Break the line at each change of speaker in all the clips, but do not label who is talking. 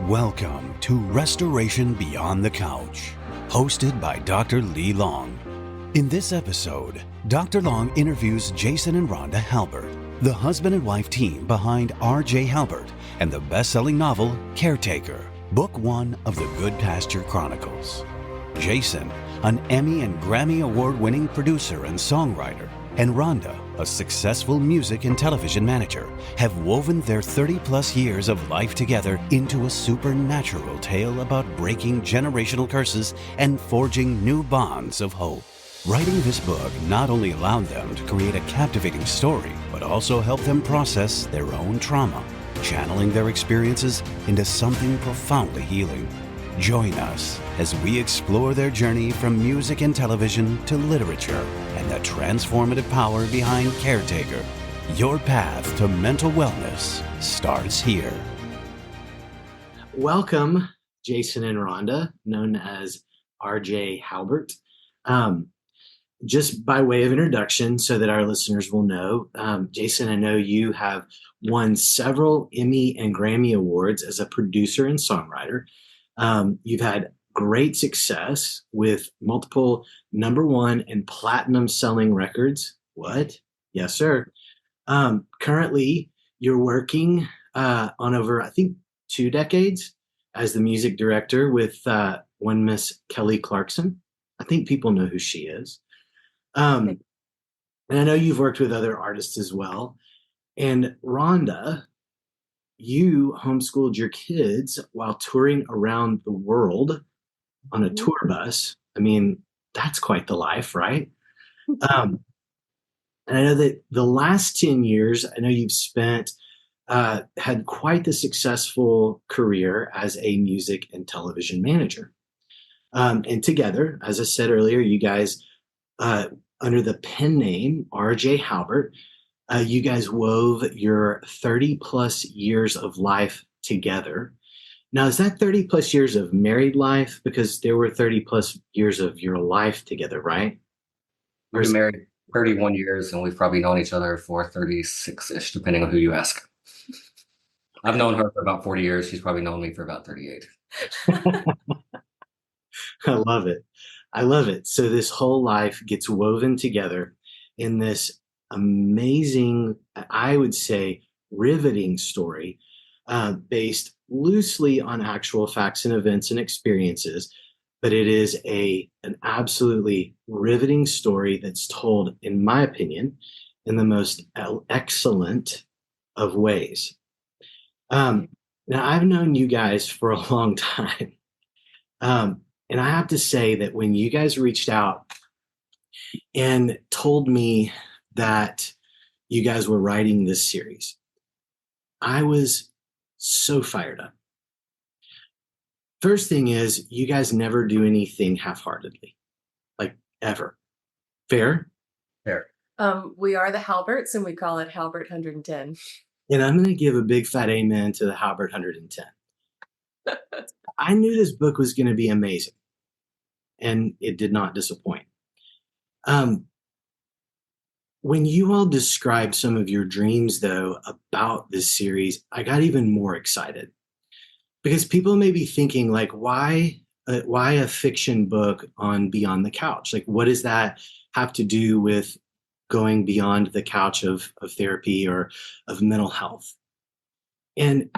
Welcome to Restoration Beyond the Couch, hosted by Dr. Lee Long. In this episode, Dr. Long interviews Jason and Rhonda Halbert, the husband and wife team behind RJ Halbert and the best-selling novel Caretaker, Book 1 of the Good Pasture Chronicles. Jason, an Emmy and Grammy Award-winning producer and songwriter, and Rhonda, a successful music and television manager, have woven their 30-plus years of life together into a supernatural tale about breaking generational curses and forging new bonds of hope. Writing this book not only allowed them to create a captivating story, but also helped them process their own trauma, channeling their experiences into something profoundly healing. Join us as we explore their journey from music and television to literature and the transformative power behind Caretaker. Your path to mental wellness starts here.
Welcome, Jason and Rhonda, known as RJ Halbert. Just by way of introduction, so that our listeners will know, Jason, I know you have won several Emmy and Grammy Awards as a producer and songwriter. You've had great success with multiple #1 and platinum selling records. What? Yes, sir. Currently, you're working on over, I think, 2 decades as the music director with one Miss Kelly Clarkson. I think people know who she is. And I know you've worked with other artists as well. And Rhonda, you homeschooled your kids while touring around the world on a tour bus. I mean, that's quite the life, right? And I know that the last 10 years, I know you've spent, had quite the successful career as a music and television manager. And together, as I said earlier, you guys, under the pen name RJ Halbert, you guys wove your 30-plus years of life together. Now, is that 30-plus years of married life? Because there were 30-plus years of your life together, right?
We've been married 31 years, and we've probably known each other for 36-ish, depending on who you ask. I've known her for about 40 years. She's probably known me for about 38.
I love it. I love it. So this whole life gets woven together in this amazing, I would say, riveting story based loosely on actual facts and events and experiences, but it is an absolutely riveting story that's told, in my opinion, in the most excellent of ways. Now, I've known you guys for a long time, and I have to say that when you guys reached out and told me that you guys were writing this series, I was so fired up. First thing is, you guys never do anything half-heartedly, like ever. Fair?
Fair.
We are the Halberts, and we call it Halbert 110.
And I'm going to give a big fat amen to the Halbert 110. I knew this book was going to be amazing, and it did not disappoint. When you all described some of your dreams, though, about this series, I got even more excited. Because people may be thinking, like, why a fiction book on Beyond the Couch? Like, what does that have to do with going beyond the couch of therapy or of mental health? And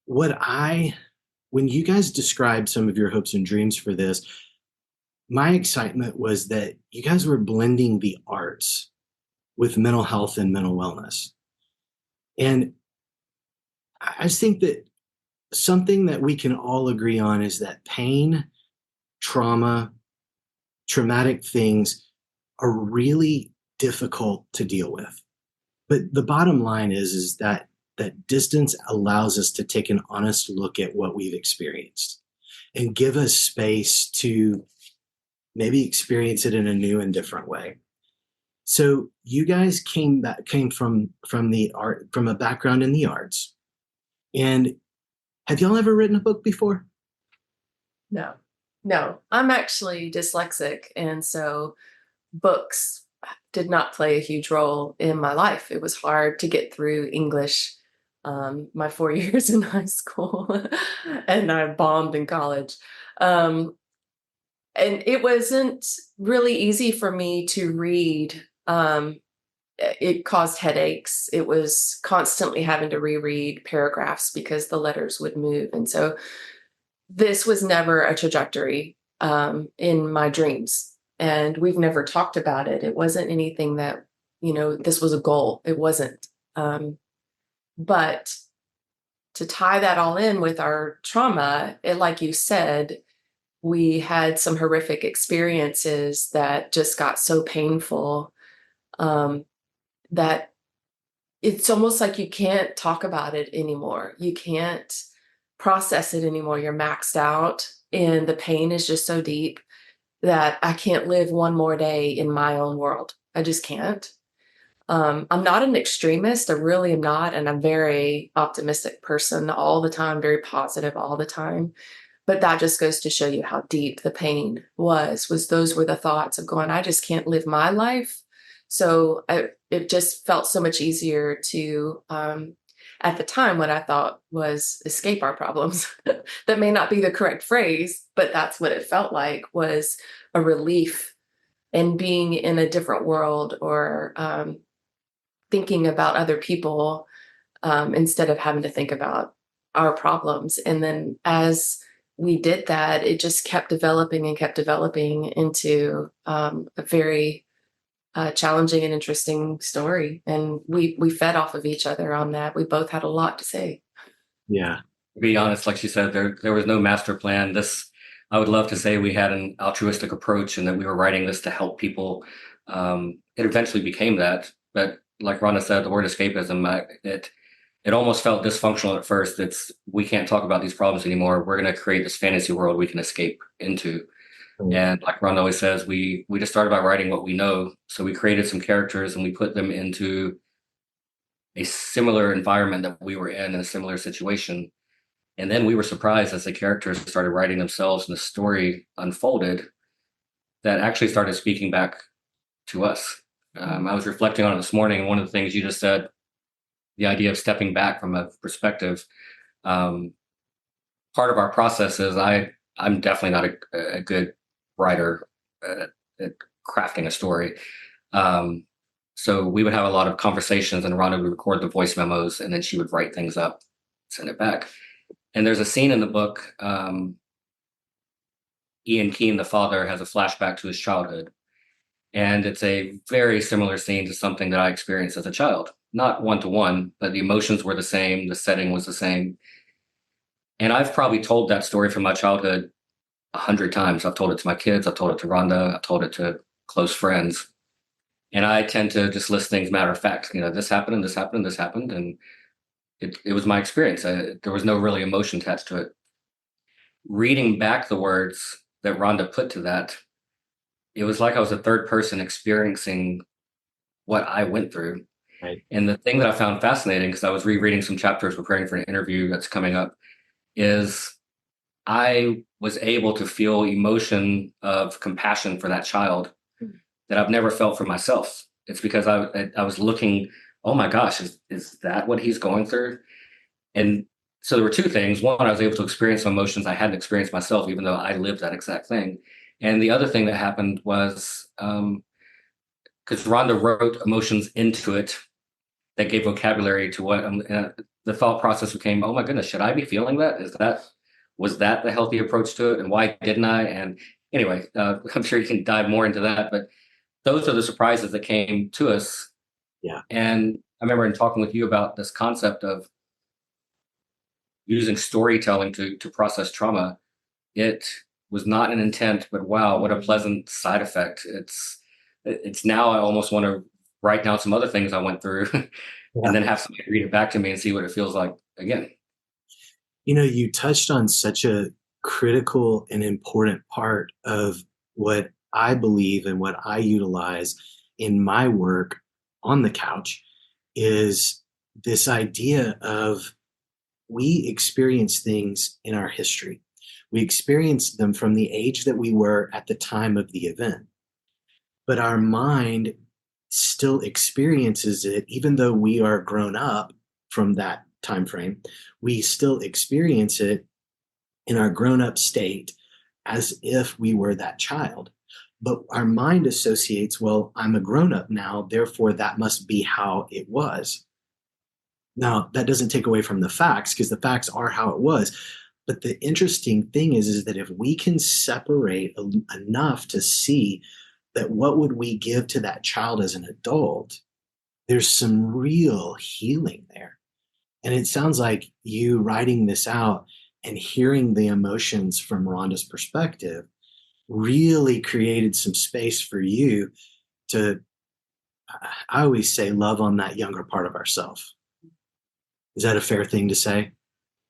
when you guys described some of your hopes and dreams for this, my excitement was that you guys were blending the arts with mental health and mental wellness. And I think that something that we can all agree on is that pain, trauma, traumatic things are really difficult to deal with. But the bottom line is that distance allows us to take an honest look at what we've experienced and give us space to maybe experience it in a new and different way. So you guys came from a background in the arts. And have y'all ever written a book before?
No. I'm actually dyslexic, and so books did not play a huge role in my life. It was hard to get through English my 4 years in high school, and I bombed in college. And it wasn't really easy for me to read. It caused headaches. It was constantly having to reread paragraphs because the letters would move. And so this was never a trajectory in my dreams. And we've never talked about it. It wasn't anything that, this was a goal. It wasn't. But to tie that all in with our trauma, like you said, we had some horrific experiences that just got so painful that it's almost like you can't talk about it anymore. You can't process it anymore. You're maxed out, and the pain is just so deep that I can't live one more day in my own world. I just can't. I'm not an extremist. I really am not. And I'm a very optimistic person all the time, very positive all the time. But that just goes to show you how deep the pain was those were the thoughts of going, I just can't live my life. So it just felt so much easier to, at the time, what I thought was escape our problems. That may not be the correct phrase, but that's what it felt like, was a relief in being in a different world, or thinking about other people instead of having to think about our problems. And then as we did that, it just kept developing into a very challenging and interesting story. And we fed off of each other on that. We both had a lot to say.
Yeah.
To be honest, like she said, there was no master plan. I would love to say we had an altruistic approach and that we were writing this to help people. It eventually became that, but like Rhonda said, the word escapism, it almost felt dysfunctional at first. We can't talk about these problems anymore. We're going to create this fantasy world we can escape into. And like Rhonda always says, we just started by writing what we know. So we created some characters and we put them into a similar environment that we were in a similar situation. And then we were surprised as the characters started writing themselves and the story unfolded, that actually started speaking back to us. I was reflecting on it this morning, and one of the things you just said, the idea of stepping back from a perspective, part of our process is I'm definitely not a good writer at crafting a story. So we would have a lot of conversations, and Rhonda would record the voice memos, and then she would write things up, send it back. And there's a scene in the book, Ian Keene, the father, has a flashback to his childhood. And it's a very similar scene to something that I experienced as a child. Not one-to-one, but the emotions were the same, the setting was the same. And I've probably told that story from my childhood 100 times. I've told it to my kids, I've told it to Rhonda, I've told it to close friends. And I tend to just list things matter of fact. This happened and this happened and this happened. And it was my experience. There was no really emotion attached to it. Reading back the words that Rhonda put to that, it was like I was a third person experiencing what I went through.
Right.
And the thing that I found fascinating, because I was rereading some chapters preparing for an interview that's coming up, is I was able to feel emotion of compassion for that child that I've never felt for myself. It's because I was looking, oh my gosh, is that what he's going through? And so there were two things. One, I was able to experience some emotions I hadn't experienced myself, even though I lived that exact thing. And the other thing that happened was, because Rhonda wrote emotions into it that gave vocabulary to what the thought process became, oh my goodness, should I be feeling that? Was that the healthy approach to it? And why didn't I? And anyway, I'm sure you can dive more into that, but those are the surprises that came to us.
Yeah.
And I remember in talking with you about this concept of using storytelling to process trauma, it was not an intent, but wow, what a pleasant side effect. It's now I almost want to write down some other things I went through and then have somebody read it back to me and see what it feels like again.
You touched on such a critical and important part of what I believe and what I utilize in my work on the couch is this idea of we experience things in our history. We experience them from the age that we were at the time of the event. But our mind still experiences it, even though we are grown up from that time frame, we still experience it in our grown-up state as if we were that child. But our mind associates, well, I'm a grown-up now, therefore that must be how it was. Now, that doesn't take away from the facts, because the facts are how it was. But the interesting thing is that if we can separate enough to see that what would we give to that child as an adult, there's some real healing there. And it sounds like you writing this out and hearing the emotions from Rhonda's perspective really created some space for you to, I always say, love on that younger part of ourselves. Is that a fair thing to say?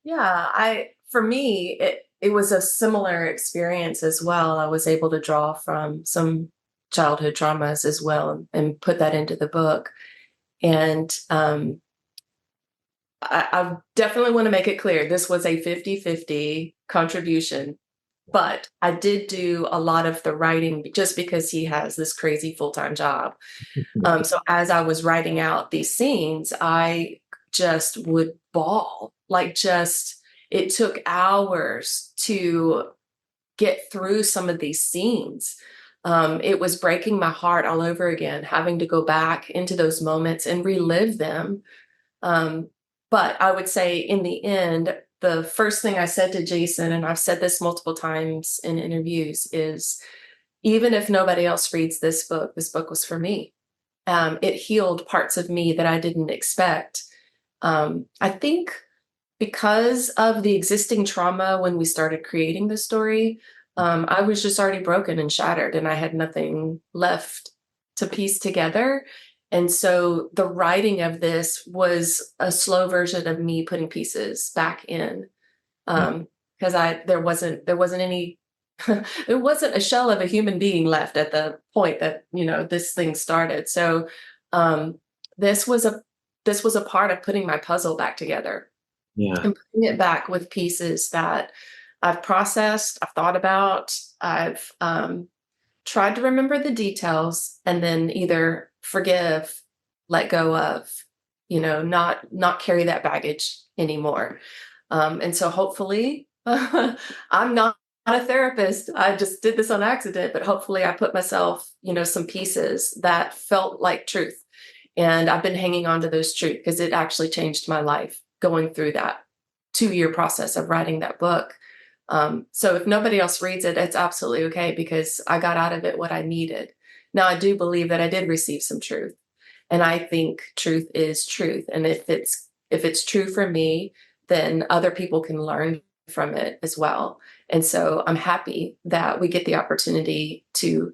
Yeah, for me, it was a similar experience as well. I was able to draw from some childhood traumas as well and put that into the book. And I definitely want to make it clear this was a 50-50 contribution, but I did do a lot of the writing just because he has this crazy full-time job. So as I was writing out these scenes, I just would bawl. It took hours to get through some of these scenes. It was breaking my heart all over again, having to go back into those moments and relive them. But I would say in the end, the first thing I said to Jason, and I've said this multiple times in interviews, is even if nobody else reads this book was for me. It healed parts of me that I didn't expect. I think because of the existing trauma when we started creating the story, I was just already broken and shattered, and I had nothing left to piece together. And so the writing of this was a slow version of me putting pieces back in, because there wasn't any there wasn't a shell of a human being left at the point that this thing started. So this was a part of putting my puzzle back together.
Yeah.
And putting it back with pieces that I've processed, I've thought about, I've tried to remember the details, and then either forgive, let go of, not carry that baggage anymore. And so hopefully, I'm not a therapist. I just did this on accident, but hopefully I put myself, some pieces that felt like truth. And I've been hanging on to those truths because it actually changed my life going through that 2-year process of writing that book. So if nobody else reads it, it's absolutely okay, because I got out of it what I needed. Now, I do believe that I did receive some truth, and I think truth is truth. And if it's true for me, then other people can learn from it as well. And so I'm happy that we get the opportunity to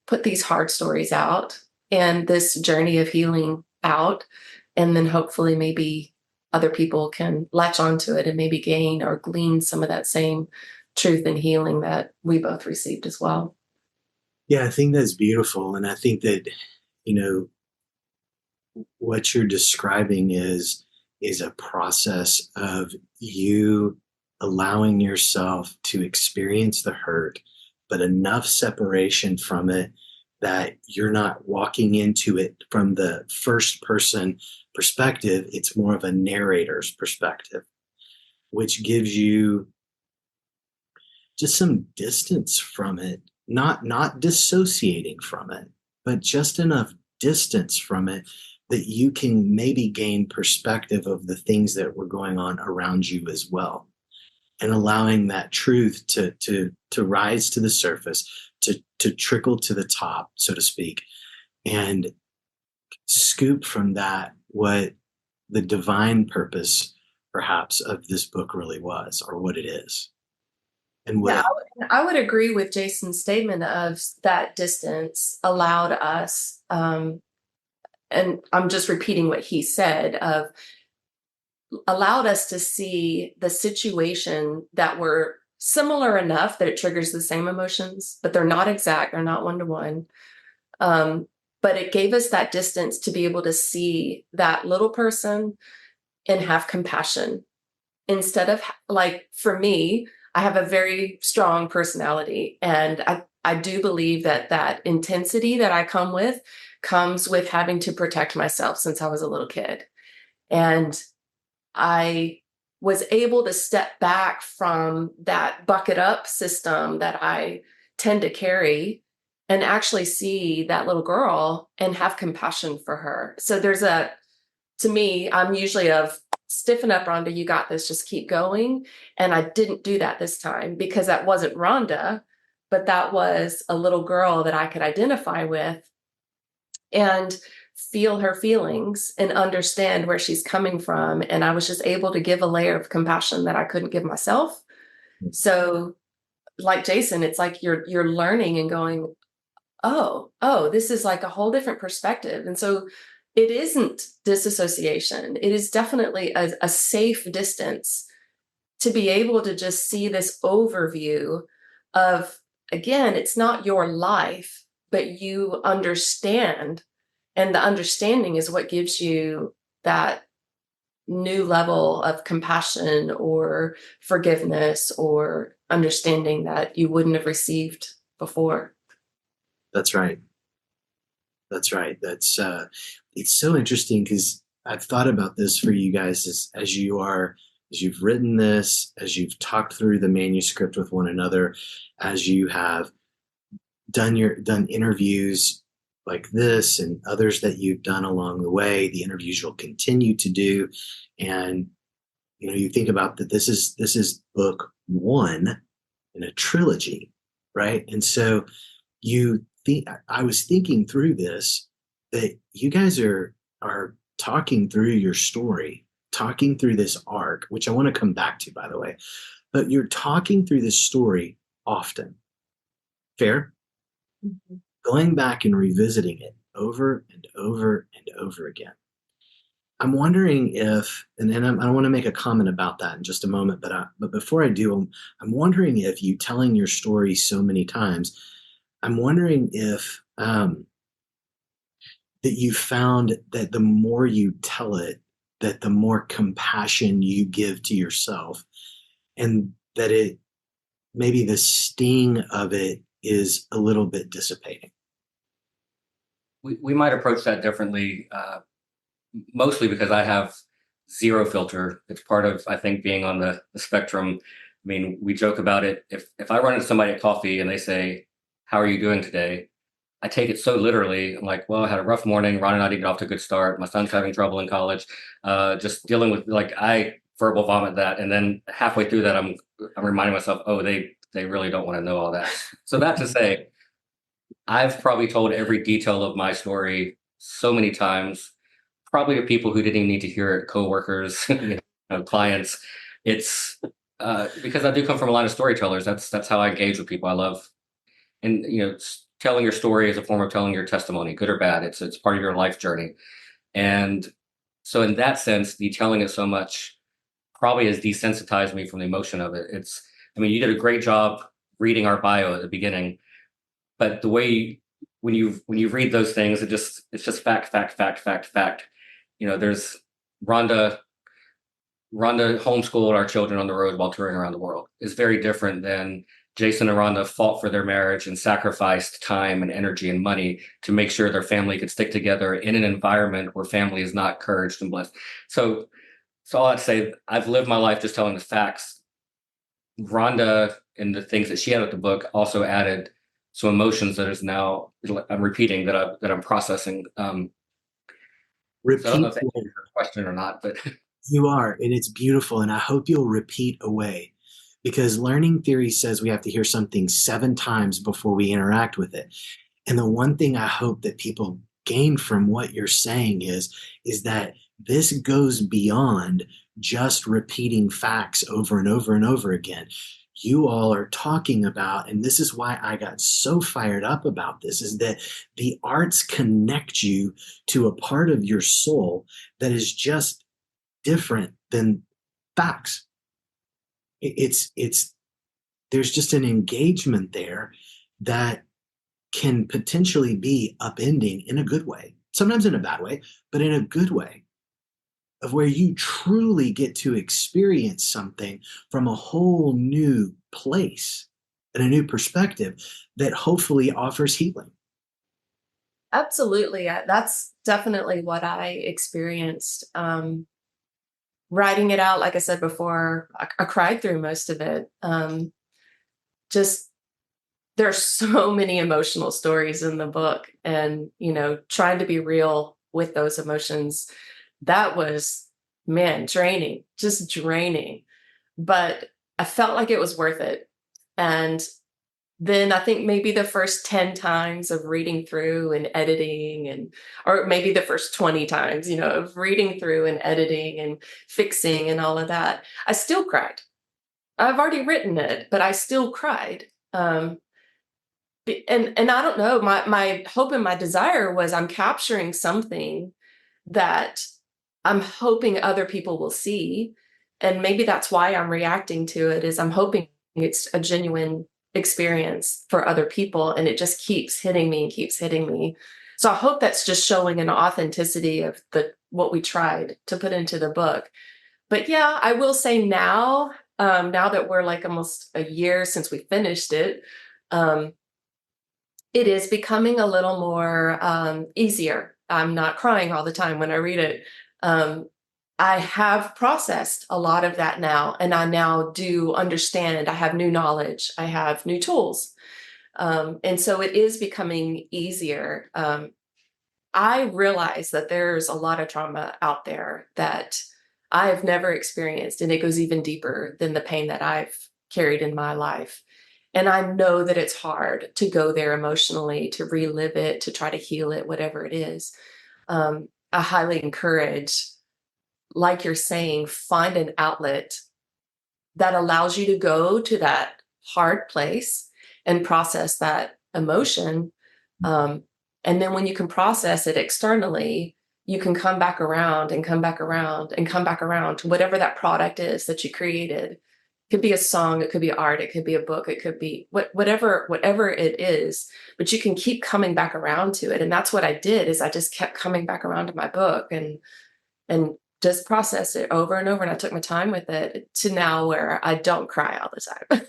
put these hard stories out and this journey of healing out. And then hopefully maybe other people can latch onto it and maybe gain or glean some of that same truth and healing that we both received as well.
Yeah, I think that's beautiful. And I think that, what you're describing is a process of you allowing yourself to experience the hurt, but enough separation from it that you're not walking into it from the first person perspective. It's more of a narrator's perspective, which gives you just some distance from it, not dissociating from it, but just enough distance from it that you can maybe gain perspective of the things that were going on around you as well, and allowing that truth to rise to the surface, to trickle to the top, so to speak, and scoop from that what the divine purpose perhaps of this book really was, or what it is. And what
I would agree with Jason's statement of that distance allowed us, and I'm just repeating what he said, of allowed us to see the situation that were similar enough that it triggers the same emotions, but they're not exact, they're not one-to-one. But it gave us that distance to be able to see that little person and have compassion. Instead of, like, for me, I have a very strong personality, and I do believe that intensity that I comes with having to protect myself since I was a little kid. And I was able to step back from that bucket up system that I tend to carry and actually see that little girl and have compassion for her. So to me, I'm usually of stiffen up, Rhonda, you got this, just keep going. And I didn't do that this time because that wasn't Rhonda, but that was a little girl that I could identify with and feel her feelings and understand where she's coming from. And I was just able to give a layer of compassion that I couldn't give myself. So like Jason, it's like you're learning and going, oh, this is like a whole different perspective. And so it isn't disassociation. It is definitely a safe distance to be able to just see this overview of, again, it's not your life, but you understand. And the understanding is what gives you that new level of compassion or forgiveness or understanding that you wouldn't have received before.
That's right. That's right. It's so interesting because I've thought about this for you guys as you've written this, as you've talked through the manuscript with one another, as you have done interviews like this and others that you've done along the way, the interviews you'll continue to do. And, you think about that this is book one in a trilogy, right? And so I was thinking through this, that you guys are talking through your story, talking through this arc, which I want to come back to, by the way, but you're talking through this story often. Fair?
Mm-hmm.
Going back and revisiting it over and over and over again. I'm wondering if, and I want to make a comment about that in just a moment, but before I do, I'm wondering if you telling your story so many times, I'm wondering if that you found that the more you tell it, that the more compassion you give to yourself, and that it maybe the sting of it is a little bit dissipating.
We might approach that differently, mostly because I have zero filter. It's part of, I think, being on the spectrum. I mean, we joke about it. If I run into somebody at coffee and they say, "How are you doing today?" I take it so literally. I'm like, well, I had a rough morning. Ron and I didn't get off to a good start. My son's having trouble in college. Just dealing with, like, I verbal vomit that. And then halfway through that, I'm reminding myself, oh, they really don't want to know all that. So that to say, I've probably told every detail of my story so many times, probably to people who didn't even need to hear it, coworkers, clients. It's because I do come from a line of storytellers. That's how I engage with people. I love, and telling your story is a form of telling your testimony, good or bad. It's part of your life journey. And so in that sense, the telling it so much probably has desensitized me from the emotion of it. You did a great job reading our bio at the beginning, but the way when you read those things, it's just fact. There's Rhonda homeschooled our children on the road while touring around the world. Is very different than Jason and Rhonda fought for their marriage and sacrificed time and energy and money to make sure their family could stick together in an environment where family is not encouraged and blessed. So all I'd say, I've lived my life just telling the facts. Rhonda and the things that she had with the book also added some emotions that is now I'm repeating that I'm processing.
Repeat.
So I don't know if that answers your question or not, but
you are, and it's beautiful, and I hope you'll repeat away. Because learning theory says we have to hear something 7 times before we interact with it. And the one thing I hope that people gain from what you're saying is that this goes beyond just repeating facts over and over and over again. You all are talking about, and this is why I got so fired up about this, is that the arts connect you to a part of your soul that is just different than facts. There's just an engagement there that can potentially be upending in a good way, sometimes in a bad way, but in a good way, of where you truly get to experience something from a whole new place and a new perspective that hopefully offers healing.
Absolutely. That's definitely what I experienced. writing it out, like I said before, I cried through most of it. Just there's so many emotional stories in the book, and trying to be real with those emotions, that was, man, draining, just draining. But I felt like it was worth it. And then I think maybe the first 10 times of reading through and editing, or maybe the first 20 times, of reading through and editing and fixing and all of that, I still cried. I've already written it, but I still cried. And I don't know, my hope and my desire was, I'm capturing something that I'm hoping other people will see. And maybe that's why I'm reacting to it, is I'm hoping it's a genuine experience for other people. And it just keeps hitting me and keeps hitting me. So I hope that's just showing an authenticity of what we tried to put into the book. But yeah, I will say now that we're like almost a year since we finished it, it is becoming a little more easier. I'm not crying all the time when I read it. I have processed a lot of that now, and I now do understand. I have new knowledge. I have new tools. And so it is becoming easier. I realize that there's a lot of trauma out there that I have never experienced, and it goes even deeper than the pain that I've carried in my life. And I know that it's hard to go there emotionally, to relive it, to try to heal it, whatever it is. I highly encourage, like you're saying, find an outlet that allows you to go to that hard place and process that emotion. And then when you can process it externally, you can come back around and come back around and come back around to whatever that product is that you created. It could be a song, it could be art, it could be a book, it could be whatever it is, but you can keep coming back around to it. And that's what I did, is I just kept coming back around to my book and just process it over and over. And I took my time with it to now where I don't cry all the time.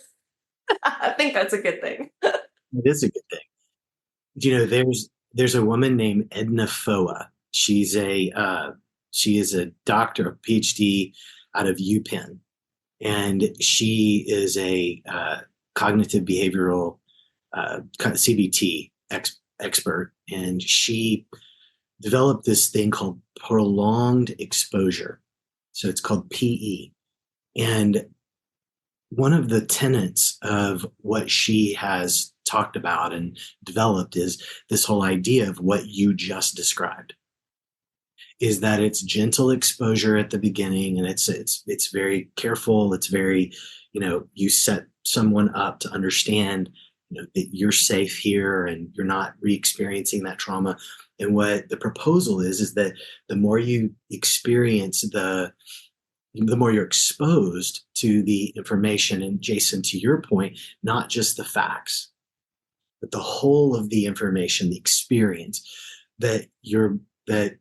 I think that's a good thing.
It is a good thing. There's a woman named Edna Foa. She is a doctor, a PhD out of UPenn, and she is a cognitive behavioral CBT expert, and she developed this thing called prolonged exposure. So it's called PE. And one of the tenets of what she has talked about and developed is this whole idea of what you just described, is that it's gentle exposure at the beginning, and it's very careful. It's very, you set someone up to understand, that you're safe here and you're not re-experiencing that trauma. And what the proposal is that the more you experience the more you're exposed to the information, and Jason, to your point, not just the facts, but the whole of the information, the experience, that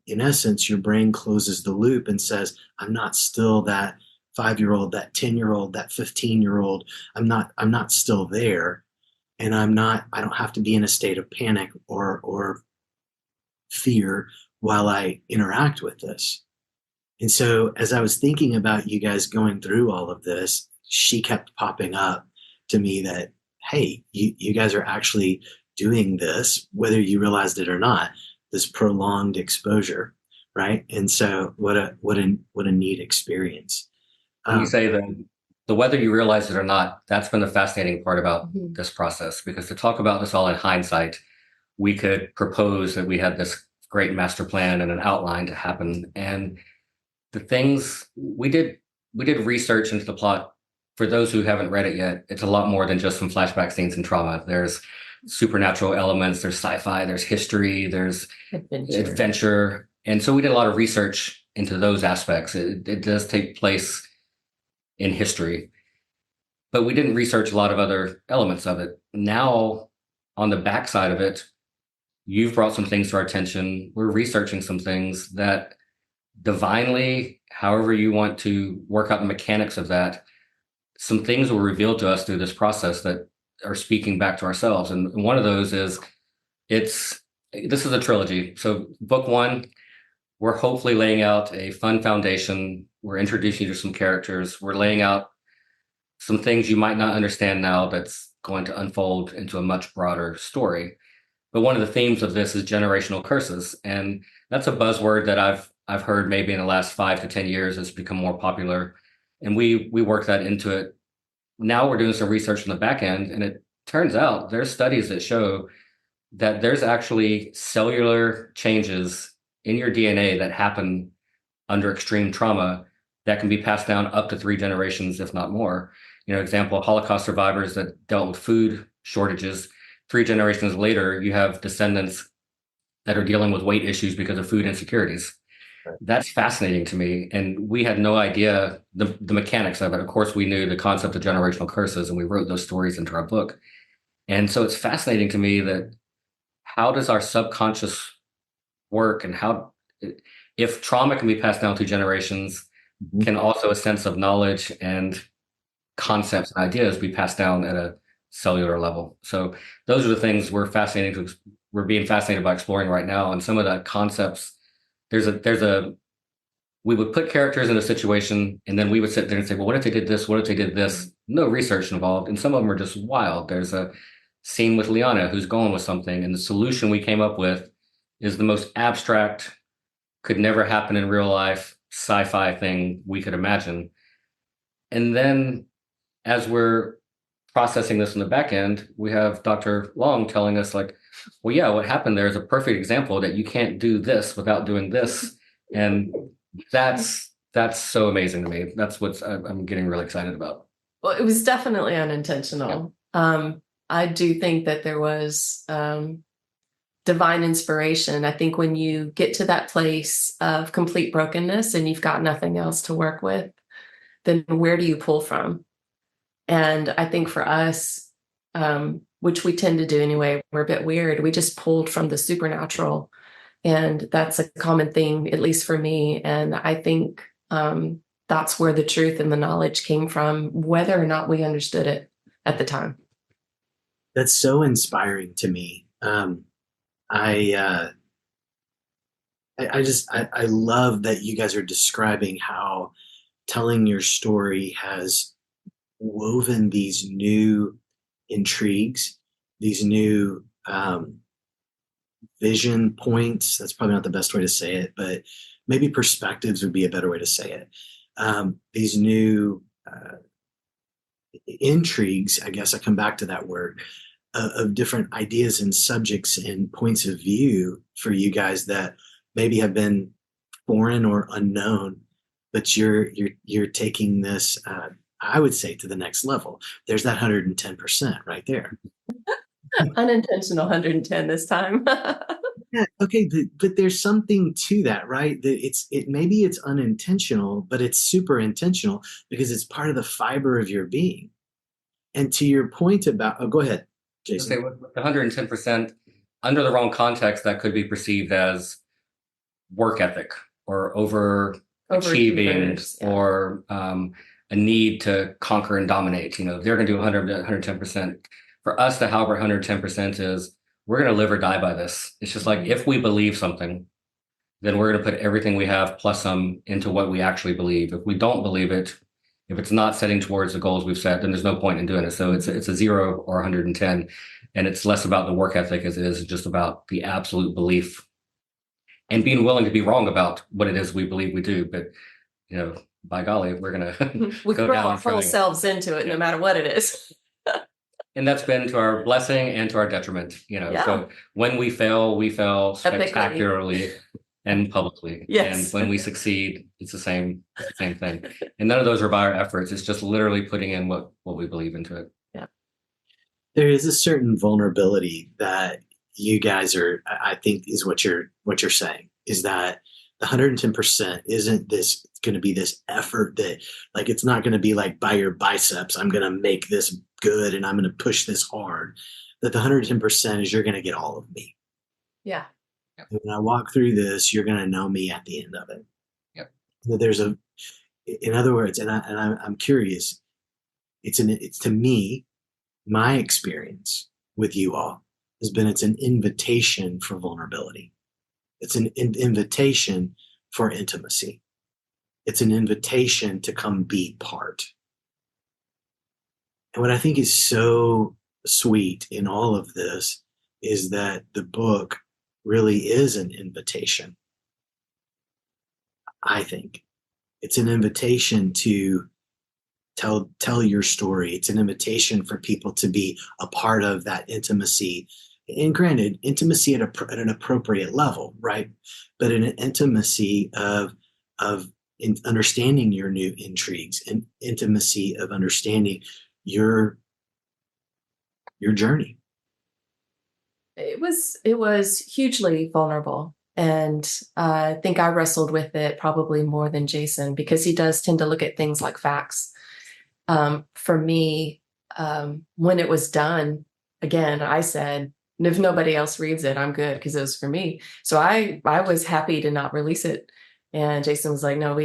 in essence, your brain closes the loop and says, I'm not still that 5-year-old, that 10-year-old, that 15-year-old. I'm not still there. And I don't have to be in a state of panic or fear while I interact with this. And so as I was thinking about you guys going through all of this, she kept popping up to me that, hey, you guys are actually doing this, whether you realized it or not, this prolonged exposure, right? And so what a neat experience.
You say that the whether you realize it or not, that's been the fascinating part about
Mhm.
this process, because to talk about this all in hindsight, we could propose that we had this great master plan and an outline to happen. And the things we did research into the plot. For those who haven't read it yet, it's a lot more than just some flashback scenes and trauma. There's supernatural elements, there's sci-fi, there's history, there's adventure. And so we did a lot of research into those aspects. It does take place in history, but we didn't research a lot of other elements of it. Now, on the backside of it, you've brought some things to our attention. We're researching some things that divinely, however you want to work out the mechanics of that, some things were revealed to us through this process that are speaking back to ourselves. And one of those is this is a trilogy. So book one, we're hopefully laying out a fun foundation We're introducing you to some characters. We're laying out some things you might not understand now that's going to unfold into a much broader story. But one of the themes of this is generational curses. And that's a buzzword that I've heard maybe in the last 5 to 10 years has become more popular. And we work that into it. Now we're doing some research on the back end, and it turns out there's studies that show that there's actually cellular changes in your DNA that happen under extreme trauma that can be passed down up to 3 generations, if not more. Example, Holocaust survivors that dealt with food shortages. 3 generations later, you have descendants that are dealing with weight issues because of food insecurities. Right. That's fascinating to me. And we had no idea the mechanics of it. Of course, we knew the concept of generational curses, and we wrote those stories into our book. And so it's fascinating to me that how does our subconscious work, and how, if trauma can be passed down through generations, can also a sense of knowledge and concepts and ideas be passed down at a cellular level. So those are the things we're being fascinated by exploring right now. And some of the concepts, we would put characters in a situation, and then we would sit there and say, well, what if they did this? What if they did this? No research involved. And some of them are just wild. There's a scene with Liana who's going with something, and the solution we came up with is the most abstract, could never happen in real life, sci-fi thing we could imagine. And then as we're processing this in the back end, we have Dr. Long telling us like, well, yeah, what happened there is a perfect example that you can't do this without doing this. And that's so amazing to me. That's what I'm getting really excited about.
Well, it was definitely unintentional. Yeah. I do think that there was divine inspiration. I think when you get to that place of complete brokenness and you've got nothing else to work with, then where do you pull from? And I think for us, which we tend to do anyway, we're a bit weird. We just pulled from the supernatural. And that's a common thing, at least for me. And I think that's where the truth and the knowledge came from, whether or not we understood it at the time.
That's so inspiring to me. I love that you guys are describing how telling your story has woven these new intrigues, these new vision points. That's probably not the best way to say it, but maybe perspectives would be a better way to say it. These new intrigues, I guess I come back to that word, of different ideas and subjects and points of view for you guys that maybe have been foreign or unknown, but you're taking this, I would say, to the next level. There's that 110% right there.
Unintentional 110 this time.
Yeah, okay, but there's something to that, right? That maybe it's unintentional, but it's super intentional because it's part of the fiber of your being. And to your point about, go ahead, Jason.
Okay, with the 110%, under the wrong context, that could be perceived as work ethic or overachieving, or a need to conquer and dominate. They're going to do 110%. For us, the Halbert 110% is we're going to live or die by this. It's just like, if we believe something, then we're going to put everything we have plus some into what we actually believe. If we don't believe it, if it's not setting towards the goals we've set, then there's no point in doing it. So it's a 0 or 110, and it's less about the work ethic as it is just about the absolute belief and being willing to be wrong about what it is we believe we do. But by golly, we're gonna
we throw our whole selves into it, no matter what it is.
And that's been to our blessing and to our detriment.
Yeah.
So when we fail spectacularly and publicly.
Yes.
And when we succeed, it's the same thing. And none of those are by our efforts. It's just literally putting in what we believe into it.
Yeah.
There is a certain vulnerability that you guys are, I think, is what you're saying, is that the 110% isn't this going to be this effort that, like, it's not going to be like by your biceps, I'm going to make this good and I'm going to push this hard. That the 110% is you're going to get all of me.
Yeah.
When I walk through this, you're going to know me at the end of it.
Yep.
In other words, and I'm curious, it's to me, my experience with you all has been, it's an invitation for vulnerability. It's an invitation for intimacy. It's an invitation to come be part. And what I think is so sweet in all of this is that the book really is an invitation. I think it's an invitation to tell your story. It's an invitation for people to be a part of that intimacy. And granted, intimacy at an appropriate level, right? But an intimacy of understanding your new intrigues, and intimacy of understanding your journey.
It was hugely vulnerable. And I think I wrestled with it probably more than Jason, because he does tend to look at things like facts. For me, when it was done, again, I said, if nobody else reads it, I'm good, because it was for me. So I was happy to not release it. And Jason was like, no,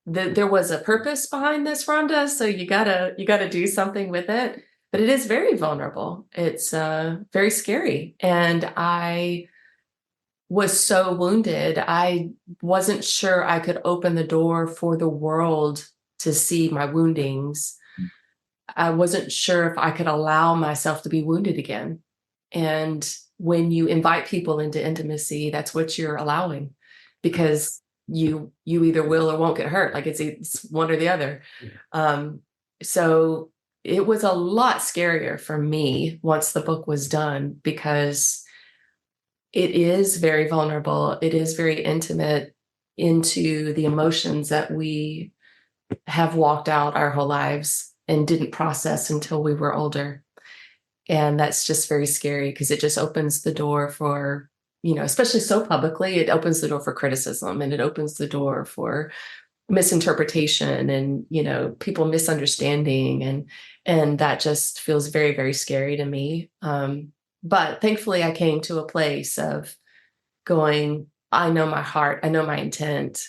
there was a purpose behind this, Rhonda. So you gotta do something with it. But it is very vulnerable. It's very scary. And I was so wounded. I wasn't sure I could open the door for the world to see my woundings. I wasn't sure if I could allow myself to be wounded again. And when you invite people into intimacy, that's what you're allowing, because you either will or won't get hurt. Like it's one or the other. So it was a lot scarier for me once the book was done, because it is very vulnerable. It is very intimate into the emotions that we have walked out our whole lives and didn't process until we were older. And that's just very scary, because it just opens the door for, especially so publicly, it opens the door for criticism, and it opens the door for misinterpretation and, people misunderstanding. And that just feels very, very scary to me. But thankfully I came to a place of going, I know my heart, I know my intent.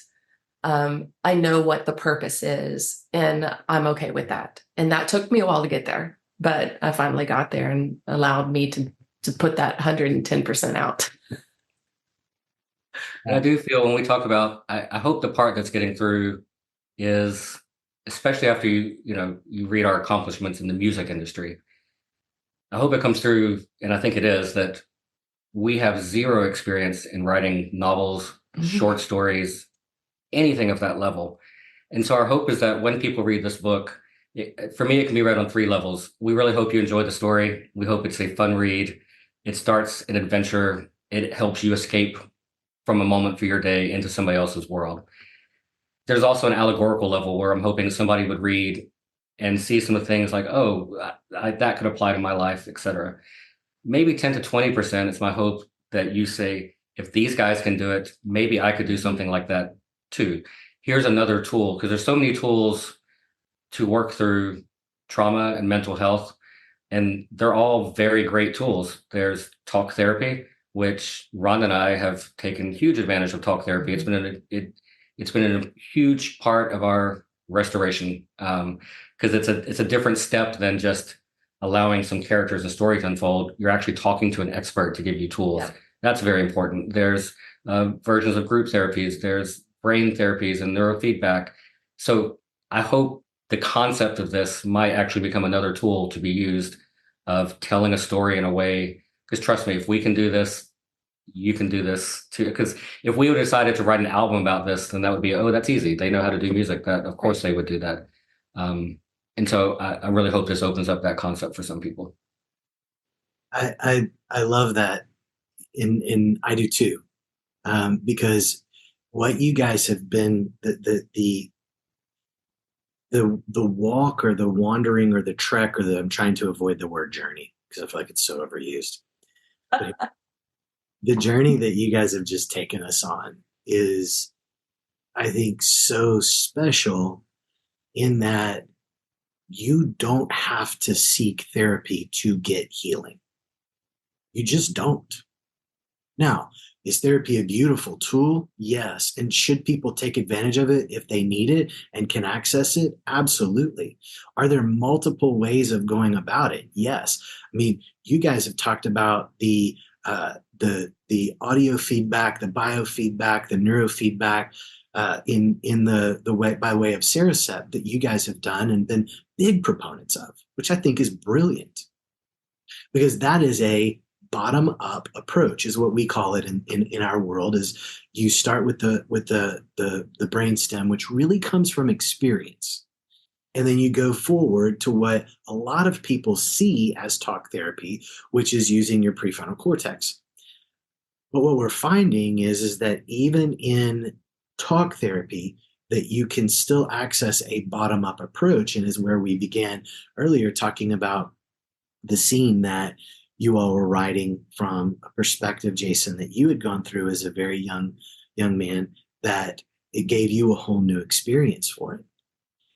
I know what the purpose is, and I'm okay with that. And that took me a while to get there, but I finally got there, and allowed me to put that 110% out.
And I do feel when we talk about, I hope the part that's getting through is, especially after you read our accomplishments in the music industry, I hope it comes through, and I think it is, that we have zero experience in writing novels, short stories, anything of that level. And so our hope is that when people read this book, for me, it can be read on 3 levels. We really hope you enjoy the story. We hope it's a fun read. It starts an adventure. It helps you escape from a moment for your day into somebody else's world. There's also an allegorical level where I'm hoping somebody would read and see some of the things like, oh, that could apply to my life, etc. Maybe 10 to 20%. It's my hope that you say, if these guys can do it, maybe I could do something like that too. Here's another tool, because there's so many tools to work through trauma and mental health, and they're all very great tools. There's talk therapy, which Rhonda and I have taken huge advantage of. Talk therapy. It's been a huge part of our restoration, because it's a different step than just allowing some characters and story to unfold. You're actually talking to an expert to give you tools. Yeah. That's very important. There's versions of group therapies. There's brain therapies and neurofeedback. So I hope the concept of this might actually become another tool to be used, of telling a story in a way, because trust me, if we can do this, you can do this too. Because if we would have decided to write an album about this, then that would be, oh, that's easy. They know how to do music. That, of course they would do that. And so I really hope this opens up that concept for some people.
I love that. And I do too. Because what you guys have been, the walk or the wandering or the trek, or I'm trying to avoid the word journey because I feel like it's so overused. But the journey that you guys have just taken us on is, I think, so special in that you don't have to seek therapy to get healing. You just don't. Now, is therapy a beautiful tool? Yes. And should people take advantage of it if they need it and can access it? Absolutely. Are there multiple ways of going about it? Yes. I mean, you guys have talked about the audio feedback, the biofeedback, the neurofeedback. in the way by way of Saracet that you guys have done and been big proponents of, which I think is brilliant, because that is a bottom up approach, is what we call it in our world. Is you start with the brainstem, which really comes from experience, and then you go forward to what a lot of people see as talk therapy, which is using your prefrontal cortex. But what we're finding is that even in talk therapy, that you can still access a bottom up approach, and is where we began earlier talking about the scene that you all were writing from a perspective, Jason, that you had gone through as a very young man, that it gave you a whole new experience for it.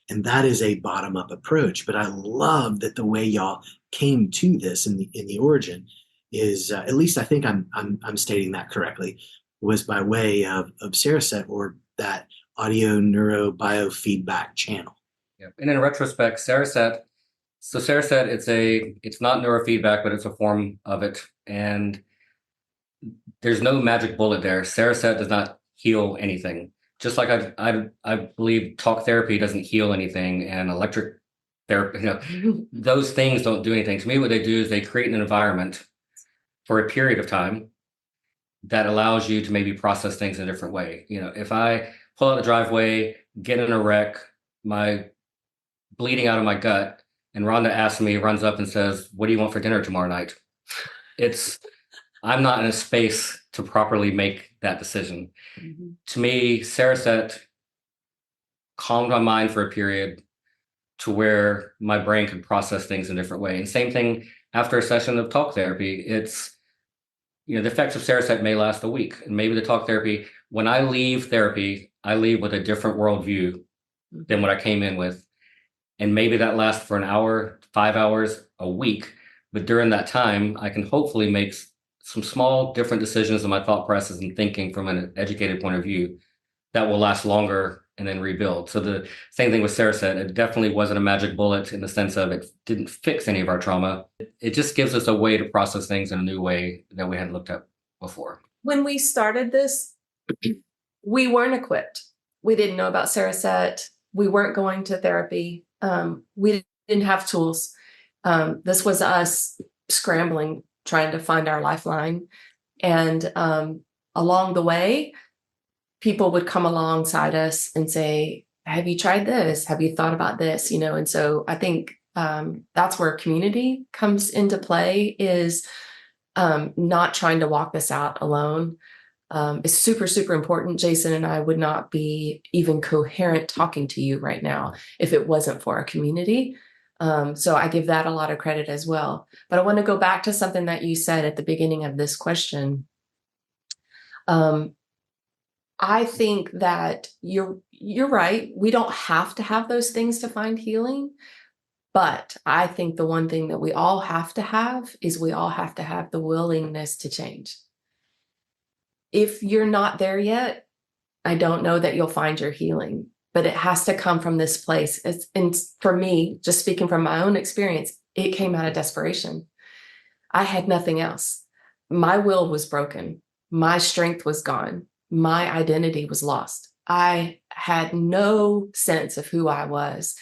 And that is a bottom up approach. But I love that the way y'all came to this in the origin is, at least I think I'm stating that correctly, was by way of Saracet, or that audio neurobiofeedback channel.
Yeah. And in retrospect, Saracet, it's not neurofeedback, but it's a form of it. And there's no magic bullet there. Saracet does not heal anything. Just like I believe talk therapy doesn't heal anything, and electric therapy, those things don't do anything. To me, what they do is they create an environment for a period of time that allows you to maybe process things in a different way. If I pull out the driveway, get in a wreck, my bleeding out of my gut, and Rhonda runs up and says, "What do you want for dinner tomorrow night?" I'm not in a space to properly make that decision. Mm-hmm. To me, Saracet calmed my mind for a period to where my brain could process things in a different way. And same thing after a session of talk therapy. It's, the effects of Saracet may last a week, and maybe the talk therapy, when I leave therapy, I leave with a different worldview than what I came in with. And maybe that lasts for an hour, 5 hours, a week. But during that time, I can hopefully make some small different decisions in my thought process and thinking from an educated point of view that will last longer and then rebuild. So the same thing with Saracet. It definitely wasn't a magic bullet in the sense of it didn't fix any of our trauma. It just gives us a way to process things in a new way that we hadn't looked at before.
When we started this, we weren't equipped. We didn't know about Saracet. We weren't going to therapy. We didn't have tools. This was us scrambling, trying to find our lifeline. And along the way, people would come alongside us and say, "Have you tried this? Have you thought about this?" And so I think that's where community comes into play, is not trying to walk this out alone. It's super, super important. Jason and I would not be even coherent talking to you right now if it wasn't for our community. So I give that a lot of credit as well. But I want to go back to something that you said at the beginning of this question. I think that you're right. We don't have to have those things to find healing. But I think the one thing that we all have to have is we all have to have the willingness to change. If you're not there yet, I don't know that you'll find your healing, but it has to come from this place. And for me, just speaking from my own experience, it came out of desperation. I had nothing else. My will was broken. My strength was gone. My identity was lost. I had no sense of who I was.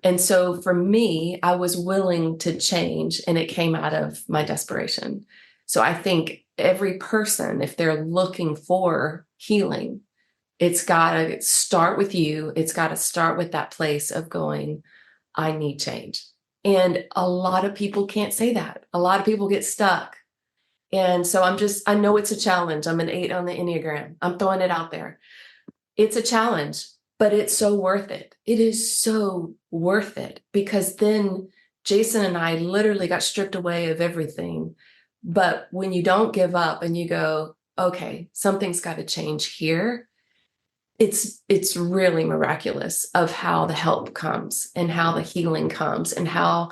And so for me, I was willing to change, and it came out of my desperation. So I think every person, if they're looking for healing, it's got to start with you. It's got to start with that place of going, I need change. And a lot of people can't say that. A lot of people get stuck. And so I know it's a challenge. I'm an 8 on the Enneagram. I'm throwing it out there. It's a challenge, but it's so worth it. It is so worth it, because then Jason and I literally got stripped away of everything. But when you don't give up and you go, okay, something's got to change here, it's really miraculous of how the help comes and how the healing comes and how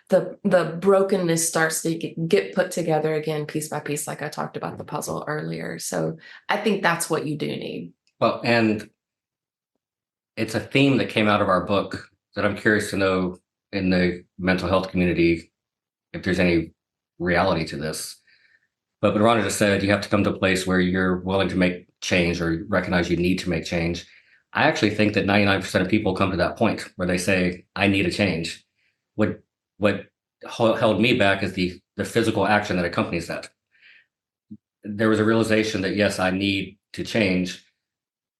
the brokenness starts to get put together again, piece by piece, like I talked about the puzzle earlier. So I think that's what you do need.
Well, and it's a theme that came out of our book that I'm curious to know in the mental health community if there's any reality to this. But Rhonda just said you have to come to a place where you're willing to make change or recognize you need to make change. I actually think that 99% of people come to that point where they say, I need a change. What held me back is the physical action that accompanies that. There was a realization that, yes, I need to change,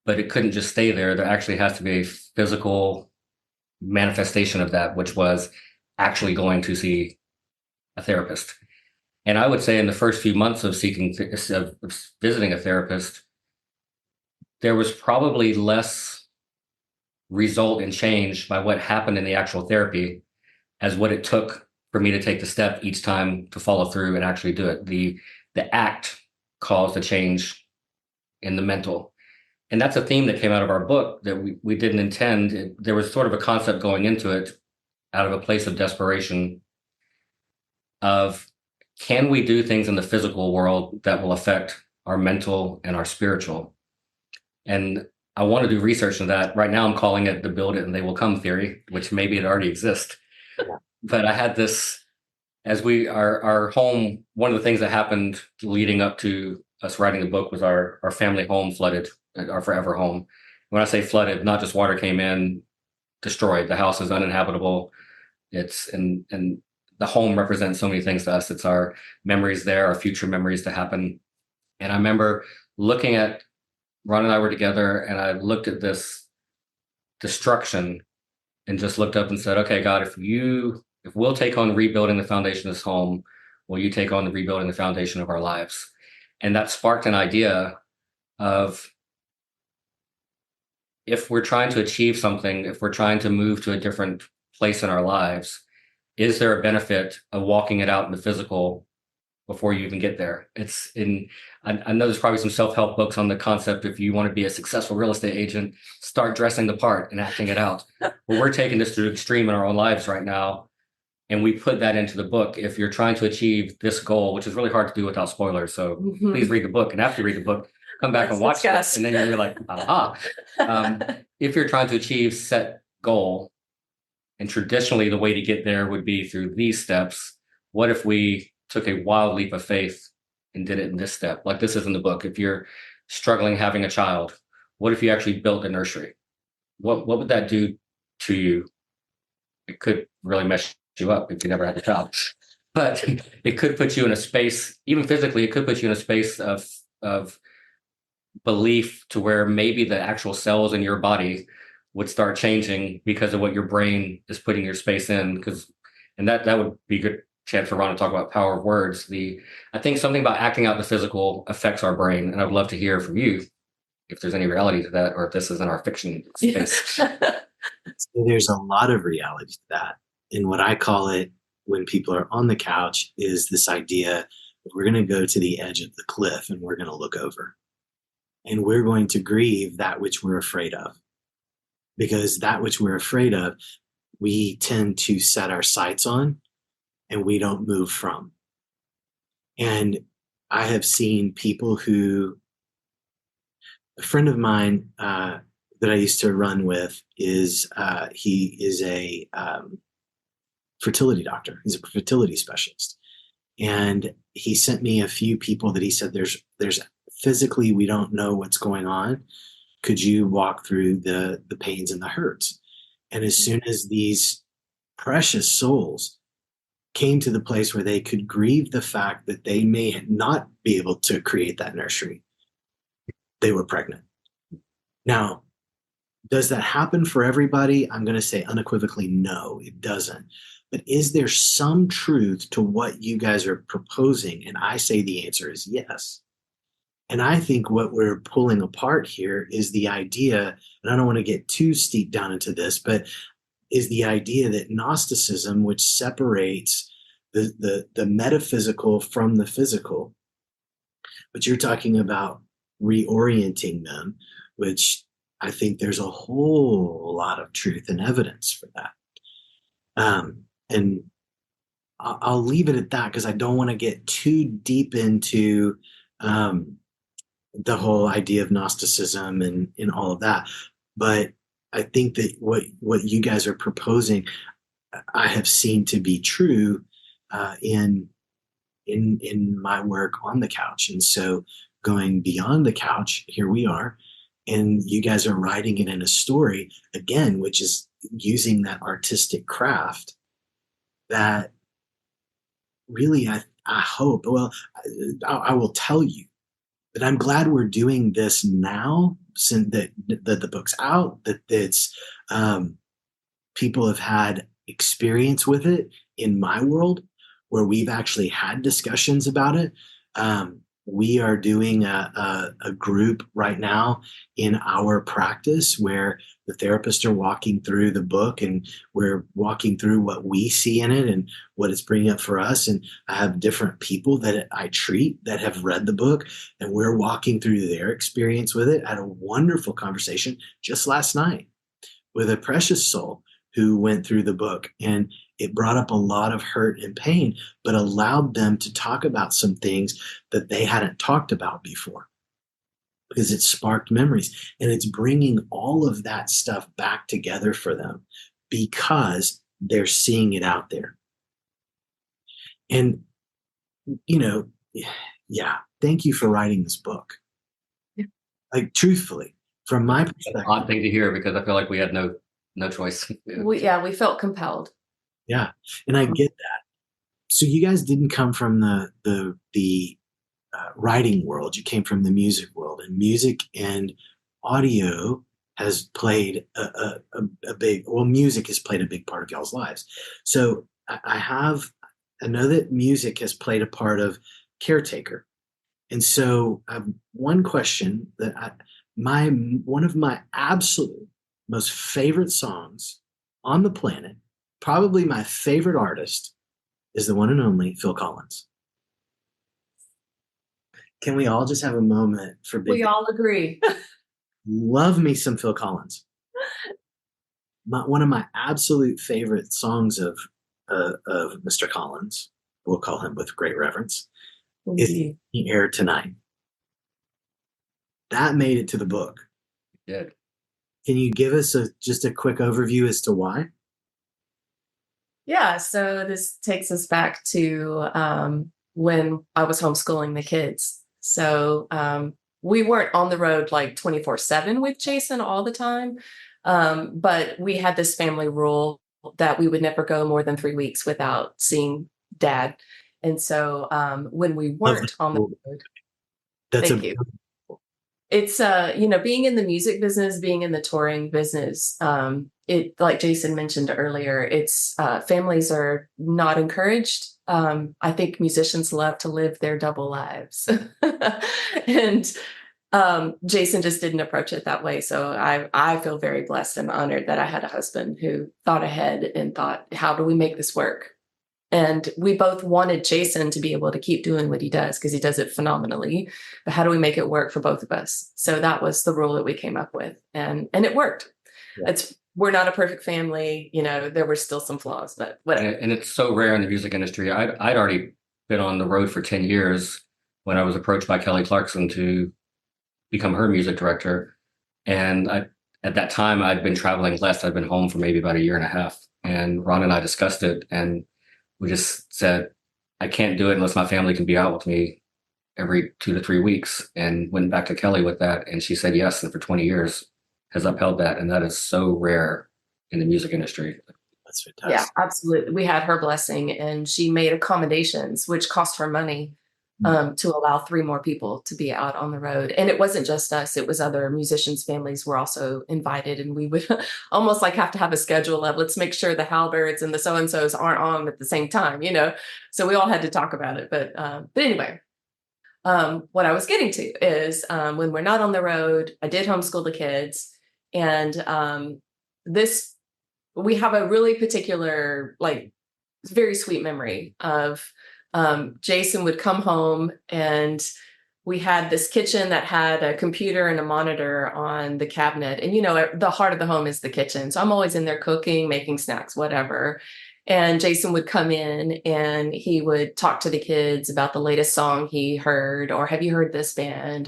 but it couldn't just stay there. There actually has to be a physical manifestation of that, which was actually going to see a therapist. And I would say in the first few months of visiting a therapist, there was probably less result and change by what happened in the actual therapy as what it took for me to take the step each time to follow through and actually do it. The act caused a change in the mental. And that's a theme that came out of our book that we didn't intend. There was sort of a concept going into it out of a place of desperation of, can we do things in the physical world that will affect our mental and our spiritual? And I want to do research on that. Right now I'm calling it the build it and they will come theory, which maybe it already exists. But I had this, as our home, one of the things that happened leading up to us writing the book was our family home flooded, our forever home. When I say flooded, not just water came in, destroyed. The house is uninhabitable. And the home represents so many things to us. It's our memories there, our future memories to happen. And I remember looking at, Ron and I were together, and I looked at this destruction and just looked up and said, okay, God, if we'll take on rebuilding the foundation of this home, will you take on the rebuilding the foundation of our lives? And that sparked an idea of, if we're trying to achieve something, if we're trying to move to a different place in our lives, is there a benefit of walking it out in the physical before you even get there? I know there's probably some self-help books on the concept, if you want to be a successful real estate agent, start dressing the part and acting it out. Well, we're taking this to the extreme in our own lives right now. And we put that into the book. If you're trying to achieve this goal, which is really hard to do without spoilers, so please read the book. And after you read the book, come back and watch it. And then you're like, aha. If you're trying to achieve set goal, and traditionally the way to get there would be through these steps, what if we took a wild leap of faith and did it in this step? Like this is in the book. If you're struggling having a child, what if you actually built a nursery? What would that do to you? It could really mess you up if you never had a child. But it could put you in a space, even physically, it could put you in a space of belief to where maybe the actual cells in your body would start changing because of what your brain is putting your space in. And that would be a good chance for Ron to talk about power of words. I think something about acting out the physical affects our brain. And I'd love to hear from you if there's any reality to that, or if this is in our fiction space.
So there's a lot of reality to that. And what I call it when people are on the couch is this idea that we're going to go to the edge of the cliff and we're going to look over. And we're going to grieve that which we're afraid of. Because that which we're afraid of, we tend to set our sights on and we don't move from. And I have seen people a friend of mine that I used to run with he is a fertility doctor. He's a fertility specialist. And he sent me a few people that he said, there's physically, we don't know what's going on. Could you walk through the pains and the hurts? And as soon as these precious souls came to the place where they could grieve the fact that they may not be able to create that nursery, they were pregnant. Now, does that happen for everybody? I'm going to say unequivocally, no, it doesn't. But is there some truth to what you guys are proposing? And I say the answer is yes. And I think what we're pulling apart here is the idea, and I don't want to get too steep down into this, but is the idea that Gnosticism, which separates the metaphysical from the physical, but you're talking about reorienting them, which I think there's a whole lot of truth and evidence for that. And I'll leave it at that because I don't want to get too deep into the whole idea of Gnosticism and all of that. But I think that what you guys are proposing, I have seen to be true in my work on the couch. And so going beyond the couch, here we are. and you guys are writing it in a story again, which is using that artistic craft that really, I hope, well, I will tell you that I'm glad we're doing this now, since that the book's out, that it's people have had experience with it in my world, where we've actually had discussions about it. We are doing a group right now in our practice where the therapists are walking through the book, and we're walking through what we see in it and what it's bringing up for us. And I have different people that I treat that have read the book, and we're walking through their experience with it. I had a wonderful conversation just last night with a precious soul who went through the book, and it brought up a lot of hurt and pain, but allowed them to talk about some things that they hadn't talked about before, because it sparked memories, and it's bringing all of that stuff back together for them because they're seeing it out there. And, thank you for writing this book.
Yeah.
Like, truthfully, from my
That's
perspective.
an odd thing to hear, because I feel like we had no choice.
We felt compelled.
Yeah. And I get that. So you guys didn't come from the writing world. You came from the music world, and music and audio has played music has played a big part of y'all's lives. So I know that music has played a part of Caretaker. And so I have one question that one of my absolute most favorite songs on the planet, probably my favorite artist, is the one and only Phil Collins. Can we all just have a moment for
We all agree.
Love me some Phil Collins. One of my absolute favorite songs of Mr. Collins, we'll call him with great reverence, is "The Air Tonight." That made it to the book.
It did.
Can you give us just a quick overview as to why?
Yeah, so this takes us back to when I was homeschooling the kids. So we weren't on the road like 24/7 with Jason all the time, but we had this family rule that we would never go more than 3 weeks without seeing Dad. And so when we weren't on the road, thank you. It's being in the music business, being in the touring business, it, like Jason mentioned earlier, it's families are not encouraged. I think musicians love to live their double lives. And Jason just didn't approach it that way. So I feel very blessed and honored that I had a husband who thought ahead and thought, how do we make this work? And we both wanted Jason to be able to keep doing what he does, because he does it phenomenally. But how do we make it work for both of us? So that was the rule that we came up with. And it worked. Yeah. We're not a perfect family. There were still some flaws, but whatever.
And it's so rare in the music industry. I'd already been on the road for 10 years when I was approached by Kelly Clarkson to become her music director. And at that time, I'd been traveling less. I'd been home for maybe about a year and a half. And Ron and I discussed it, and we just said, I can't do it unless my family can be out with me every 2 to 3 weeks, and went back to Kelly with that. And she said yes. And for 20 years has upheld that. And that is so rare in the music industry.
That's fantastic.
Yeah, absolutely. We had her blessing, and she made accommodations, which cost her money, to allow 3 more people to be out on the road. And it wasn't just us, it was other musicians' families were also invited. And we would almost like have to have a schedule of, let's make sure the Halberts and the so-and-sos aren't on at the same time, So we all had to talk about it. But anyway, what I was getting to is when we're not on the road, I did homeschool the kids. And we have a really particular, very sweet memory of Jason would come home, and we had this kitchen that had a computer and a monitor on the cabinet. And, the heart of the home is the kitchen. So I'm always in there cooking, making snacks, whatever. And Jason would come in and he would talk to the kids about the latest song he heard, or have you heard this band?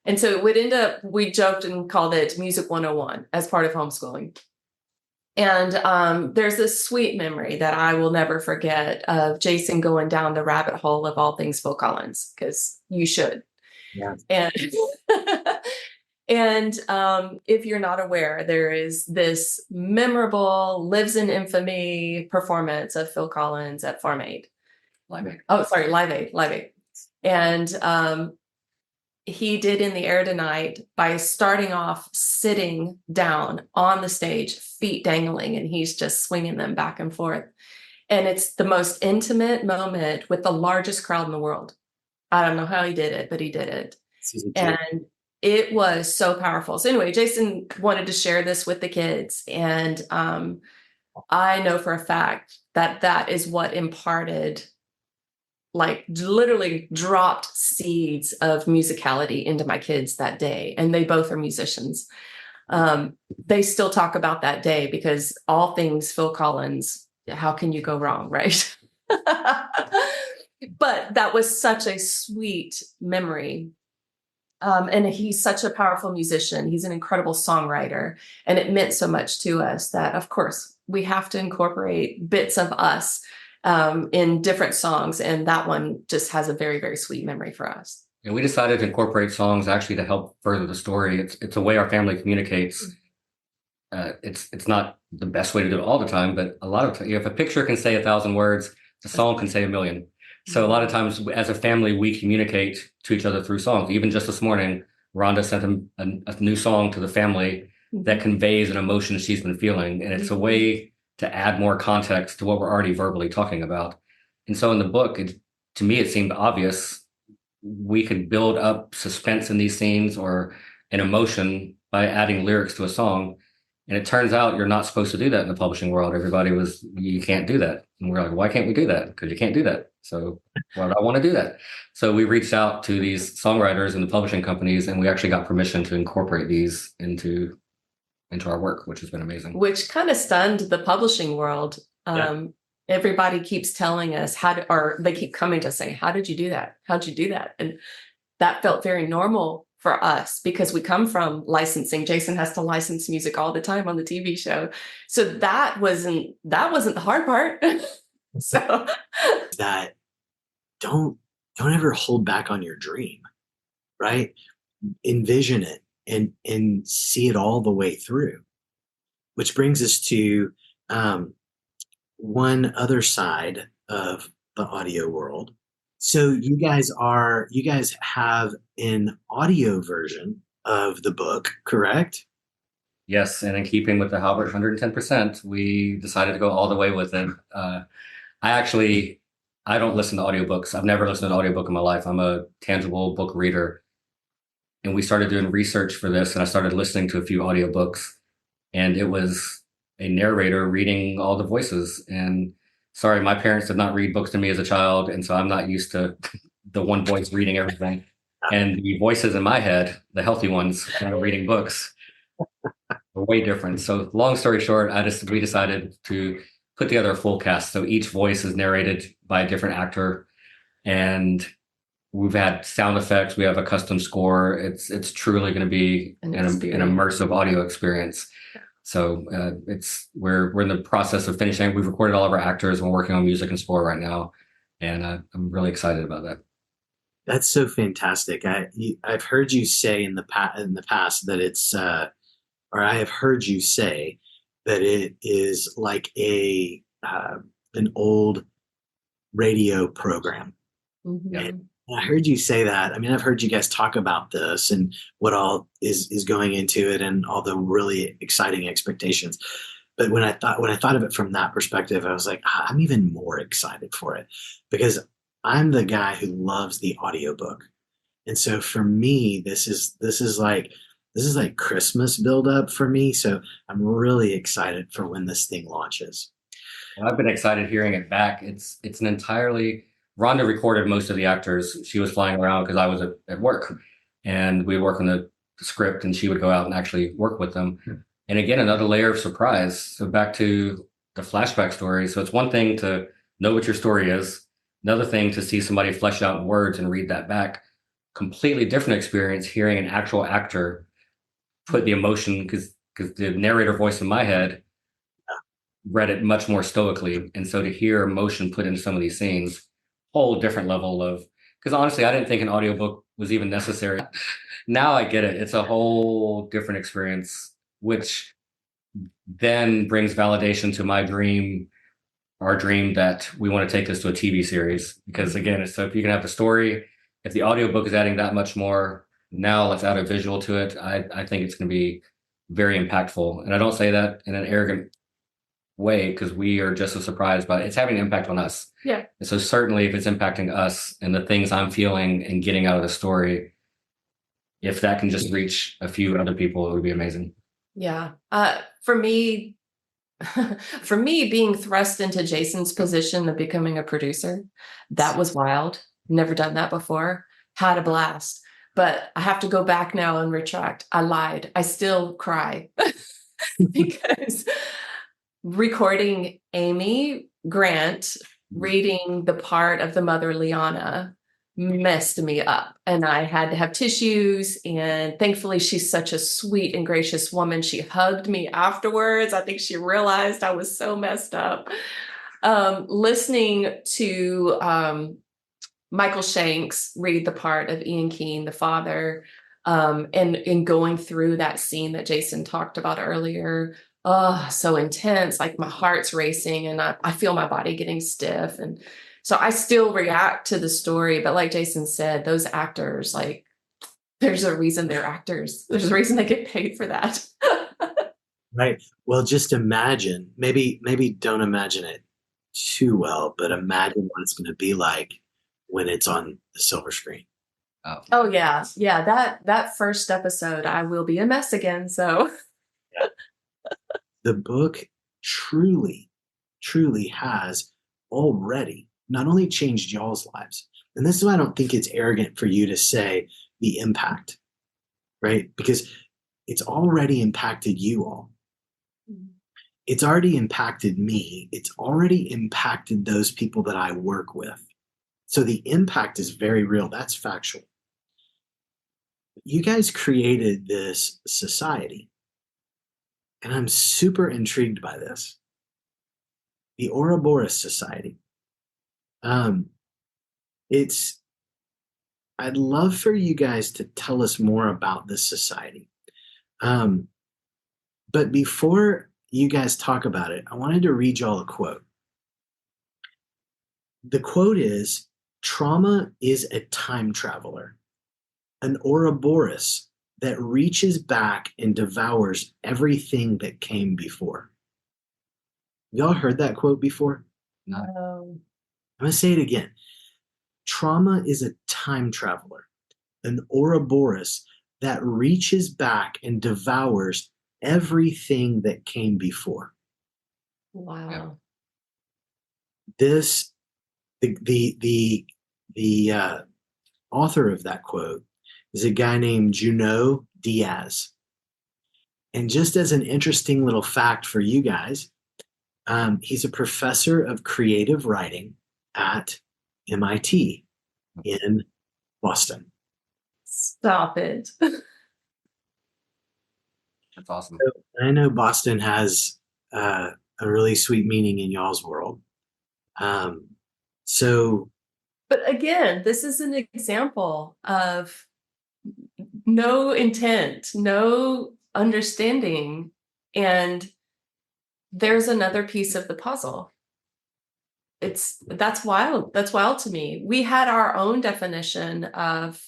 And so it would end up, we joked and called it Music 101 as part of homeschooling. And there's this sweet memory that I will never forget of Jason going down the rabbit hole of all things Phil Collins, because you should.
Yeah.
And if you're not aware, there is this memorable, lives in infamy performance of Phil Collins at Farm Aid.
Live Aid.
Oh, sorry, Live Aid. And he did In the Air Tonight by starting off sitting down on the stage, feet dangling, and he's just swinging them back and forth. And it's the most intimate moment with the largest crowd in the world. I don't know how he did it, but he did it. And it was so powerful. So anyway, Jason wanted to share this with the kids. And I know for a fact that that is what imparted, like literally dropped seeds of musicality into my kids that day. And they both are musicians. They still talk about that day because all things Phil Collins, how can you go wrong, right? But that was such a sweet memory. And he's such a powerful musician. He's an incredible songwriter. And it meant so much to us that, of course, we have to incorporate bits of us in different songs. And that one just has a very, very sweet memory for us.
And we decided to incorporate songs actually to help further the story. It's a way our family communicates. It's not the best way to do it all the time, but a lot of times, if a picture can say 1,000 words, a song can say 1,000,000. So a lot of times as a family, we communicate to each other through songs. Even just this morning, Rhonda sent a new song to the family that conveys an emotion she's been feeling. And it's a way to add more context to what we're already verbally talking about. And so in the book, to me, it seemed obvious we could build up suspense in these scenes or an emotion by adding lyrics to a song. And it turns out you're not supposed to do that in the publishing world. Everybody was, you can't do that. And we're like, why can't we do that? Because you can't do that. So why would I want to do that? So we reached out to these songwriters and the publishing companies, and we actually got permission to incorporate these into our work, which has been amazing.
Which kind of stunned the publishing world. Everybody keeps telling us or they keep coming to say, how did you do that? How'd you do that? And that felt very normal for us because we come from licensing. Jason has to license music all the time on the TV show. So that wasn't the hard part. So
that don't ever hold back on your dream, right? Envision it and see it all the way through, which brings us to one other side of the audio world. So you guys have an audio version of the book, correct?
Yes, and in keeping with the Halbert 110%, we decided to go all the way with it. I don't listen to audiobooks. I've never listened to an audiobook in my life. I'm a tangible book reader. And we started doing research for this, and I started listening to a few audiobooks, and it was a narrator reading all the voices. And sorry, my parents did not read books to me as a child, and so I'm not used to the one voice reading everything. And the voices in my head, the healthy ones, kind of reading books, were way different. So long story short, we decided to put together a full cast. So each voice is narrated by a different actor, and we've had sound effects. We have a custom score. It's truly going to be an immersive audio experience. So we're in the process of finishing. We've recorded all of our actors. We're working on music and score right now, and I'm really excited about that.
That's so fantastic. I've heard you say in the past that it's, or I have heard you say that it is like an old radio program.
Mm-hmm.
And I heard you say that. I mean, I've heard you guys talk about this and what all is going into it and all the really exciting expectations. But when I thought of it from that perspective, I was like, I'm even more excited for it because I'm the guy who loves the audiobook. And so for me, this is like Christmas buildup for me. So I'm really excited for when this thing launches.
Well, I've been excited hearing it back. It's an entirely Rhonda recorded most of the actors. She was flying around because I was at work, and we would work on the script, and she would go out and actually work with them. And again, another layer of surprise. So back to the flashback story. So it's one thing to know what your story is, another thing to see somebody flesh out in words and read that back. Completely different experience hearing an actual actor put the emotion, because the narrator voice in my head read it much more stoically. And so to hear emotion put into some of these scenes, whole different level of, because honestly, I didn't think an audiobook was even necessary. now I get it. It's a whole different experience, which then brings validation to my dream, our dream that we want to take this to a TV series. Because again, so if you can have the story, if the audiobook is adding that much more, now let's add a visual to it. I think it's going to be very impactful. And I don't say that in an arrogant way, because we are just as surprised by it. It's having an impact on us.
Yeah.
And so certainly if it's impacting us and the things I'm feeling and getting out of the story, if that can just reach a few other people, it would be amazing.
Yeah. For me, being thrust into Jason's position of becoming a producer, that was wild. Never done that before. Had a blast. But I have to go back now and retract. I lied. I still cry because recording Amy Grant reading the part of the mother Liana messed me up, and I had to have tissues, and thankfully she's such a sweet and gracious woman. She hugged me afterwards. I think she realized I was so messed up. Listening to Michael Shanks read the part of Ian Keane, the father, and going through that scene that Jason talked about earlier. Oh, so intense, like my heart's racing and I feel my body getting stiff. And so I still react to the story. But like Jason said, those actors, like, there's a reason they're actors. There's a reason they get paid for that.
Right. Well, just imagine, maybe don't imagine it too well, but imagine what it's going to be like when it's on the silver screen.
Oh yeah. Yeah. That first episode, I will be a mess again. So
yeah. The book truly has already not only changed y'all's lives, and this is why I don't think it's arrogant for you to say the impact, right? Because it's already impacted you all. It's already impacted me. It's already impacted those people that I work with. So the impact is very real. That's factual. You guys created this society, and I'm super intrigued by this. The Ouroboros Society. I'd love for you guys to tell us more about this society. But before you guys talk about it, I wanted to read y'all a quote. The quote is, "Trauma is a time traveler, an Ouroboros that reaches back and devours everything that came before." Y'all heard that quote before?
no.
I'm going to say it again. Trauma is a time traveler, an Ouroboros that reaches back and devours everything that came before.
Wow.
This, the author of that quote is a guy named Junot Diaz. And just as an interesting little fact for you guys, he's a professor of creative writing at MIT in Boston.
Stop it.
That's awesome.
So I know Boston has a really sweet meaning in y'all's world.
But again, this is an example of no intent, no understanding, and there's another piece of the puzzle. That's wild. That's wild to me. We had our own definition of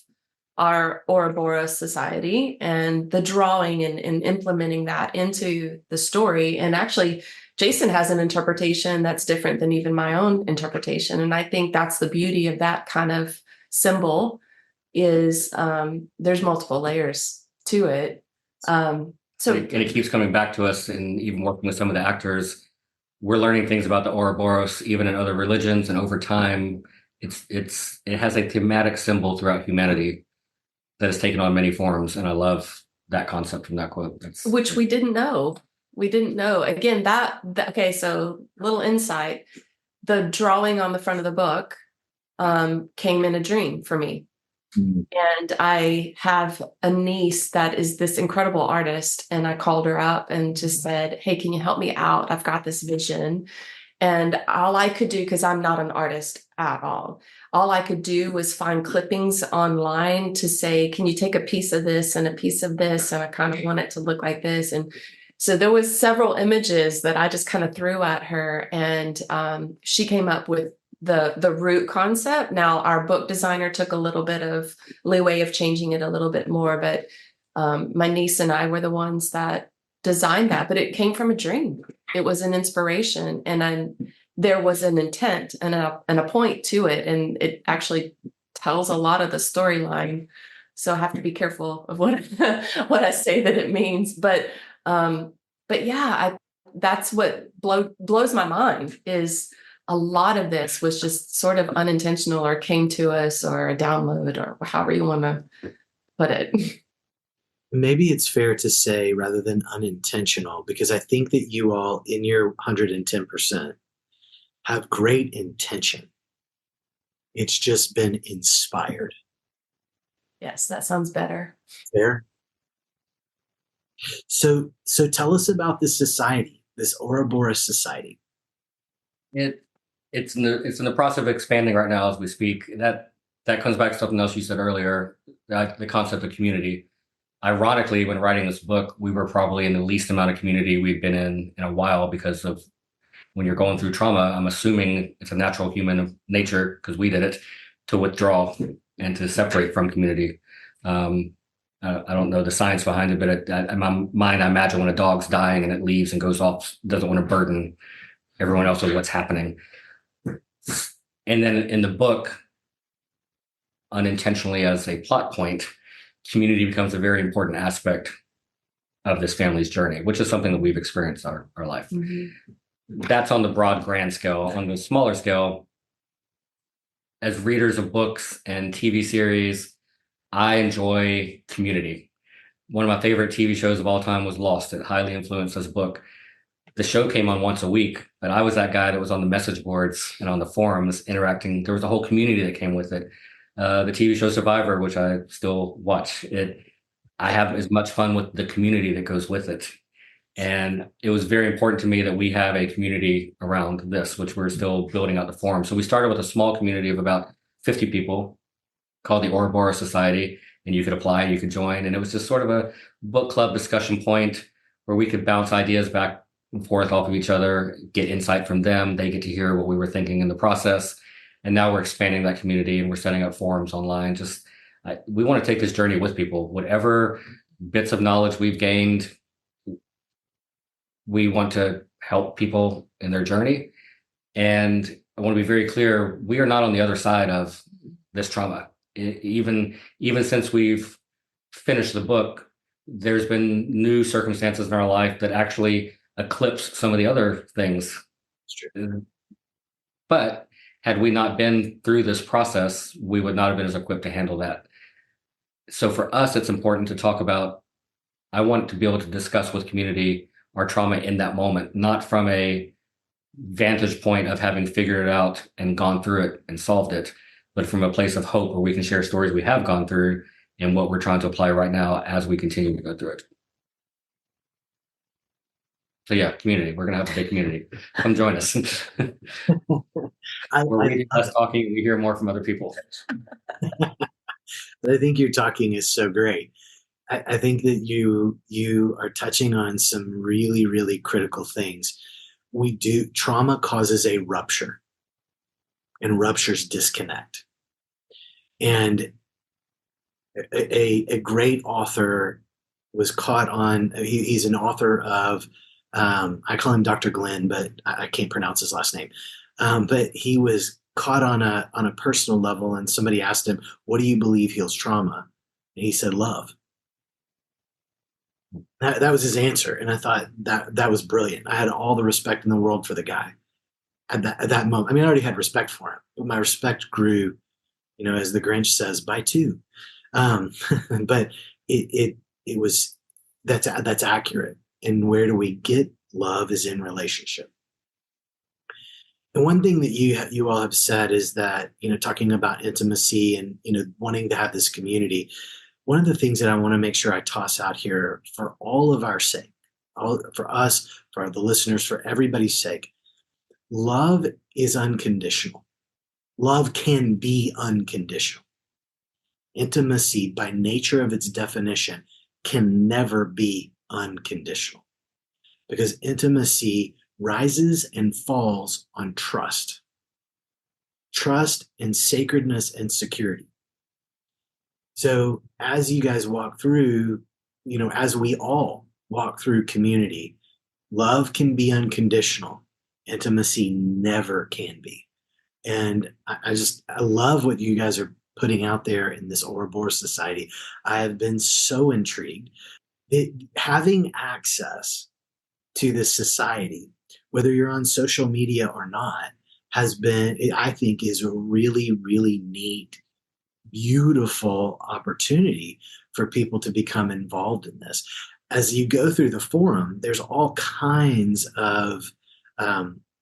our Ouroboros society and the drawing and implementing that into the story. And actually, Jason has an interpretation that's different than even my own interpretation. And I think that's the beauty of that kind of symbol is there's multiple layers to it. And it
keeps coming back to us, and even working with some of the actors, we're learning things about the Ouroboros, even in other religions, and over time, it has a thematic symbol throughout humanity that has taken on many forms, and I love that concept from that quote.
Which we didn't know. We didn't know. Again, that okay. So little insight: the drawing on the front of the book came in a dream for me. And I have a niece that is this incredible artist, and I called her up and just said, "Hey, can you help me out? I've got this vision." And all I could do, because I'm not an artist at all I could do was find clippings online to say, can you take a piece of this and a piece of this? And I kind of want it to look like this. And so there was several images that I just kind of threw at her, and she came up with the root concept. Now, our book designer took a little bit of leeway of changing it a little bit more, but my niece and I were the ones that designed that. But it came from a dream. It was an inspiration, and there was an intent and a point to it, and it actually tells a lot of the storyline. So I have to be careful of what what I say that it means, but yeah, that's what blows my mind is a lot of this was just sort of unintentional or came to us or a download or however you want to put it.
Maybe it's fair to say rather than unintentional, because I think that you all in your 110% have great intention. It's just been inspired.
Yes, that sounds better.
Fair. So tell us about this society, this Ouroboros Society.
It's in the process of expanding right now as we speak. That comes back to something else you said earlier, the concept of community. Ironically, when writing this book, we were probably in the least amount of community we've been in a while, because of when you're going through trauma, I'm assuming it's a natural human nature, because we did it, to withdraw and to separate from community. I don't know the science behind it, but in my mind, I imagine when a dog's dying and it leaves and goes off, doesn't want to burden everyone else with what's happening. And then in the book, unintentionally as a plot point, community becomes a very important aspect of this family's journey, which is something that we've experienced our life. Mm-hmm. That's on the broad, grand scale. On the smaller scale, as readers of books and TV series, I enjoy community. One of my favorite TV shows of all time was Lost. It highly influenced this book. The show came on once a week, but I was that guy that was on the message boards and on the forums interacting. There was a whole community that came with it. The TV show Survivor, which I still watch, I have as much fun with the community that goes with it. And it was very important to me that we have a community around this, which we're still building out the forum. So we started with a small community of about 50 people called the Ouroboros Society, and you could apply, you could join. And it was just sort of a book club discussion point where we could bounce ideas back and forth off of each other, get insight from them. They get to hear what we were thinking in the process. And now we're expanding that community and we're setting up forums online. We want to take this journey with people. Whatever bits of knowledge we've gained, we want to help people in their journey. And I want to be very clear, we are not on the other side of this trauma. Even since we've finished the book, there's been new circumstances in our life that actually eclipse some of the other things.
That's true.
But had we not been through this process, we would not have been as equipped to handle that. So for us, it's important to talk about, I want to be able to discuss with community our trauma in that moment, not from a vantage point of having figured it out and gone through it and solved it, but from a place of hope where we can share stories we have gone through and what we're trying to apply right now as we continue to go through it. So yeah, community. We're going to have a big community. Come join us. We're reading less talking. We hear more from other people.
I think your talking is so great. I think that you are touching on some really, really critical things. Trauma causes a rupture, and ruptures disconnect. And a great author was caught on, he's an author of, I call him Dr. Glenn, but I can't pronounce his last name. But he was caught on a personal level, and somebody asked him, what do you believe heals trauma? And he said, love. That was his answer. And I thought that was brilliant. I had all the respect in the world for the guy at that moment. I mean, I already had respect for him, but my respect grew, as the Grinch says, by two. But it was, that's accurate. And where do we get love is in relationship. And one thing that you all have said is that, talking about intimacy and, wanting to have this community, one of the things that I want to make sure I toss out here for all of our sake, for us, for the listeners, for everybody's sake, love is unconditional. Love can be unconditional. Intimacy, by nature of its definition, can never be unconditional because intimacy rises and falls on trust and sacredness and security. So as you guys walk through, as we all walk through community, love can be unconditional. Intimacy never can be. And I love what you guys are putting out there in this Ouroboros Society. I have been so intrigued. Having access to this society, whether you're on social media or not, I think is a really, really neat, beautiful opportunity for people to become involved in this. As you go through the forum, there's all kinds of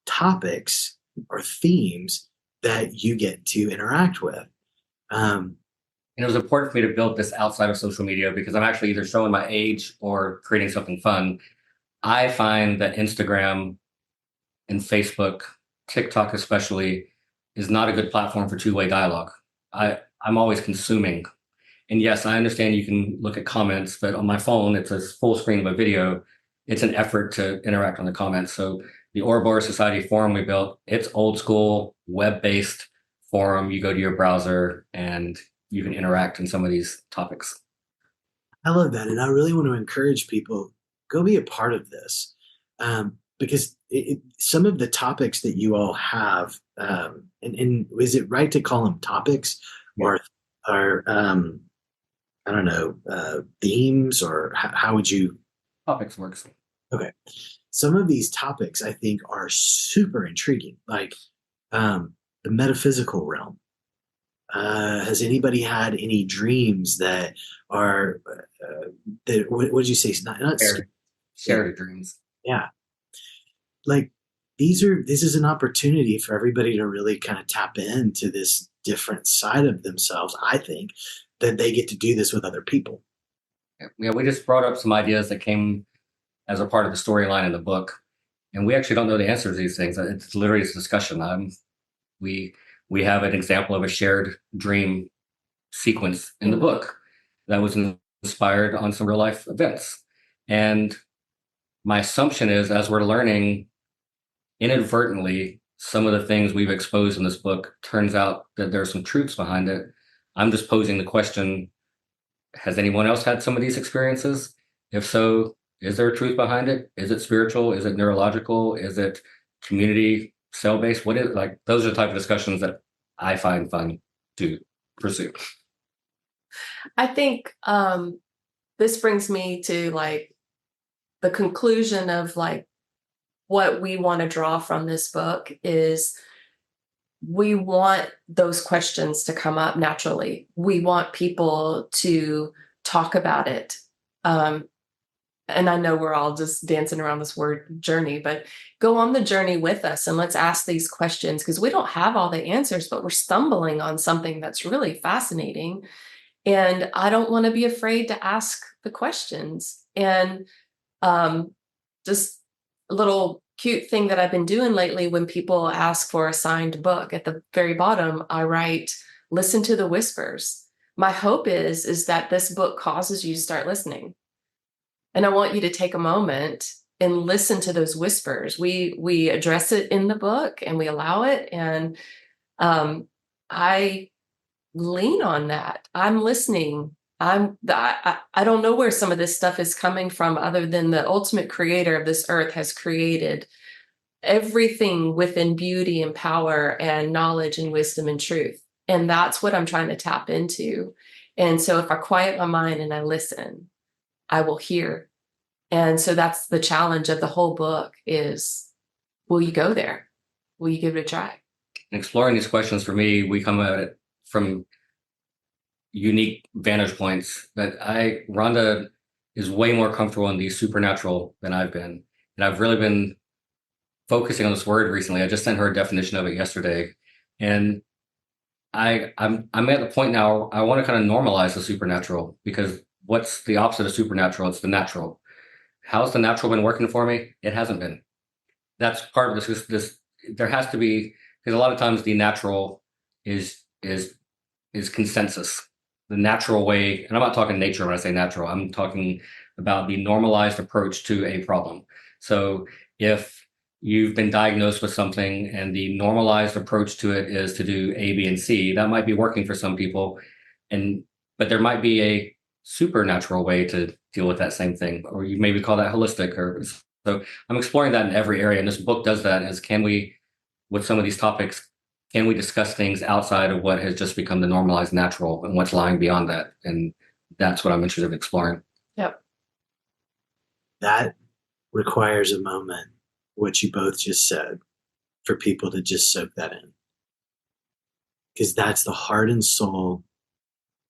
topics or themes that you get to interact with.
And it was important for me to build this outside of social media because I'm actually either showing my age or creating something fun. I find that Instagram and Facebook, TikTok especially, is not a good platform for two-way dialogue. I'm always consuming. And yes, I understand you can look at comments, but on my phone, it's a full screen of a video. It's an effort to interact on the comments. So the Ouroboros Society forum we built, it's old school, web-based forum. You go to your browser and you can interact in some of these topics.
I love that. And I really want to encourage people, go be a part of this. Because some of the topics that you all have, and is it right to call them topics or I don't know, themes, or how would you?
Topics works.
Okay. Some of these topics I think are super intriguing, like the metaphysical realm. Has anybody had any dreams that are, what did you say? Not
shared dreams.
Yeah. Like this is an opportunity for everybody to really kind of tap into this different side of themselves. I think that they get to do this with other people.
Yeah, we just brought up some ideas that came as a part of the storyline in the book, and we actually don't know the answers to these things. It's literally a discussion. We have an example of a shared dream sequence in the book that was inspired on some real life events. And my assumption is, as we're learning, inadvertently, some of the things we've exposed in this book turns out that there's some truths behind it. I'm just posing the question, has anyone else had some of these experiences? If so, is there a truth behind it? Is it spiritual? Is it neurological? Is it community, cell-based? What is it? Like, those are the type of discussions that I find fun to pursue.
I think this brings me to like the conclusion of like what we want to draw from this book is we want those questions to come up naturally. We want people to talk about it. And I know we're all just dancing around this word journey, but go on the journey with us and let's ask these questions because we don't have all the answers, but we're stumbling on something that's really fascinating. And I don't want to be afraid to ask the questions. And just a little cute thing that I've been doing lately when people ask for a signed book, at the very bottom, I write, listen to the whispers. My hope is that this book causes you to start listening. And I want you to take a moment and listen to those whispers. We address it in the book and we allow it. And I lean on that. I'm listening. I don't know where some of this stuff is coming from other than the ultimate creator of this earth has created everything within beauty and power and knowledge and wisdom and truth. And that's what I'm trying to tap into. And so if I quiet my mind and I listen, I will hear. And so that's the challenge of the whole book is, will you go there? Will you give it a try?
Exploring these questions, for me, we come at it from unique vantage points. But Rhonda is way more comfortable in the supernatural than I've been. And I've really been focusing on this word recently. I just sent her a definition of it yesterday. And I'm at the point now, I want to kind of normalize the supernatural, because what's the opposite of supernatural? It's the natural. How's the natural been working for me? It hasn't been. That's part of this there has to be, because a lot of times the natural is consensus. The natural way, and I'm not talking nature when I say natural, I'm talking about the normalized approach to a problem. So if you've been diagnosed with something and the normalized approach to it is to do A, B, and C, that might be working for some people. But there might be a supernatural way to deal with that same thing, or you maybe call that holistic. So I'm exploring that in every area. And this book does that, is can we, with some of these topics, can we discuss things outside of what has just become the normalized natural and what's lying beyond that? And that's what I'm interested in exploring.
Yep.
That requires a moment, what you both just said, for people to just soak that in. Because that's the heart and soul,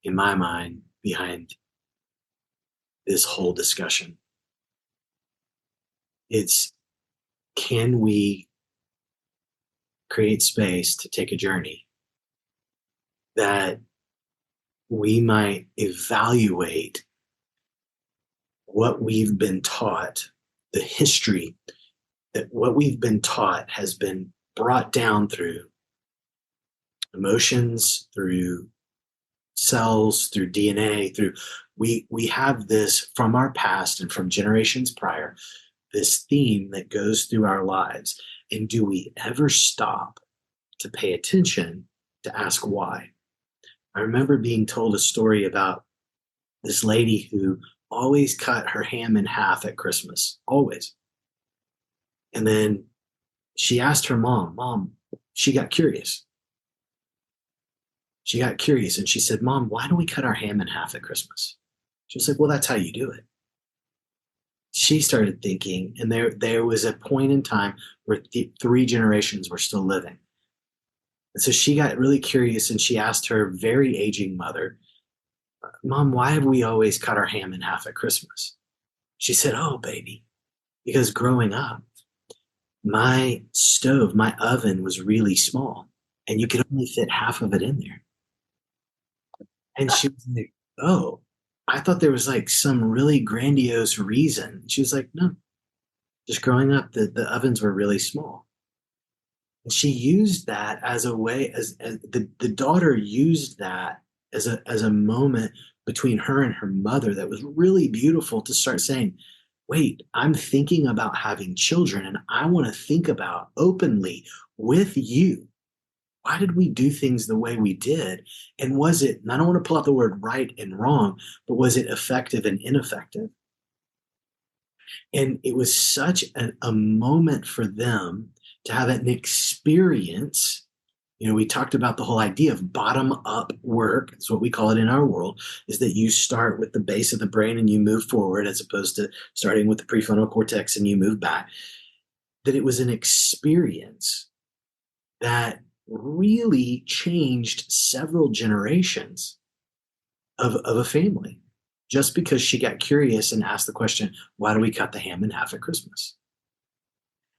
in my mind, behind this whole discussion. It's, can we create space to take a journey that we might evaluate what we've been taught, the history that what we've been taught has been brought down through emotions, through cells, through DNA, through we have this from our past and from generations prior, this theme that goes through our lives. And do we ever stop to pay attention to ask why? I remember being told a story about this lady who always cut her ham in half at Christmas, always. And then she asked her mom, she got curious. She got curious and she said, Mom, why do we cut our ham in half at Christmas? She was like, well, that's how you do it. She started thinking, and there was a point in time where three generations were still living. And so she got really curious and she asked her very aging mother, Mom, why have we always cut our ham in half at Christmas? She said, oh, baby, because growing up, my stove, my oven was really small and you could only fit half of it in there. And she was like, oh, I thought there was like some really grandiose reason. She was like, no, just growing up, the ovens were really small. And she used that as a way, as the daughter used that as a moment between her and her mother that was really beautiful to start saying, wait, I'm thinking about having children and I want to think about openly with you. Why did we do things the way we did? And was it, and I don't want to pull out the word right and wrong, but was it effective and ineffective? And it was such a moment for them to have an experience. You know, we talked about the whole idea of bottom up work. It's what we call it in our world, is that you start with the base of the brain and you move forward as opposed to starting with the prefrontal cortex and you move back. That it was an experience that really changed several generations of a family, just because she got curious and asked the question, why do we cut the ham in half at Christmas?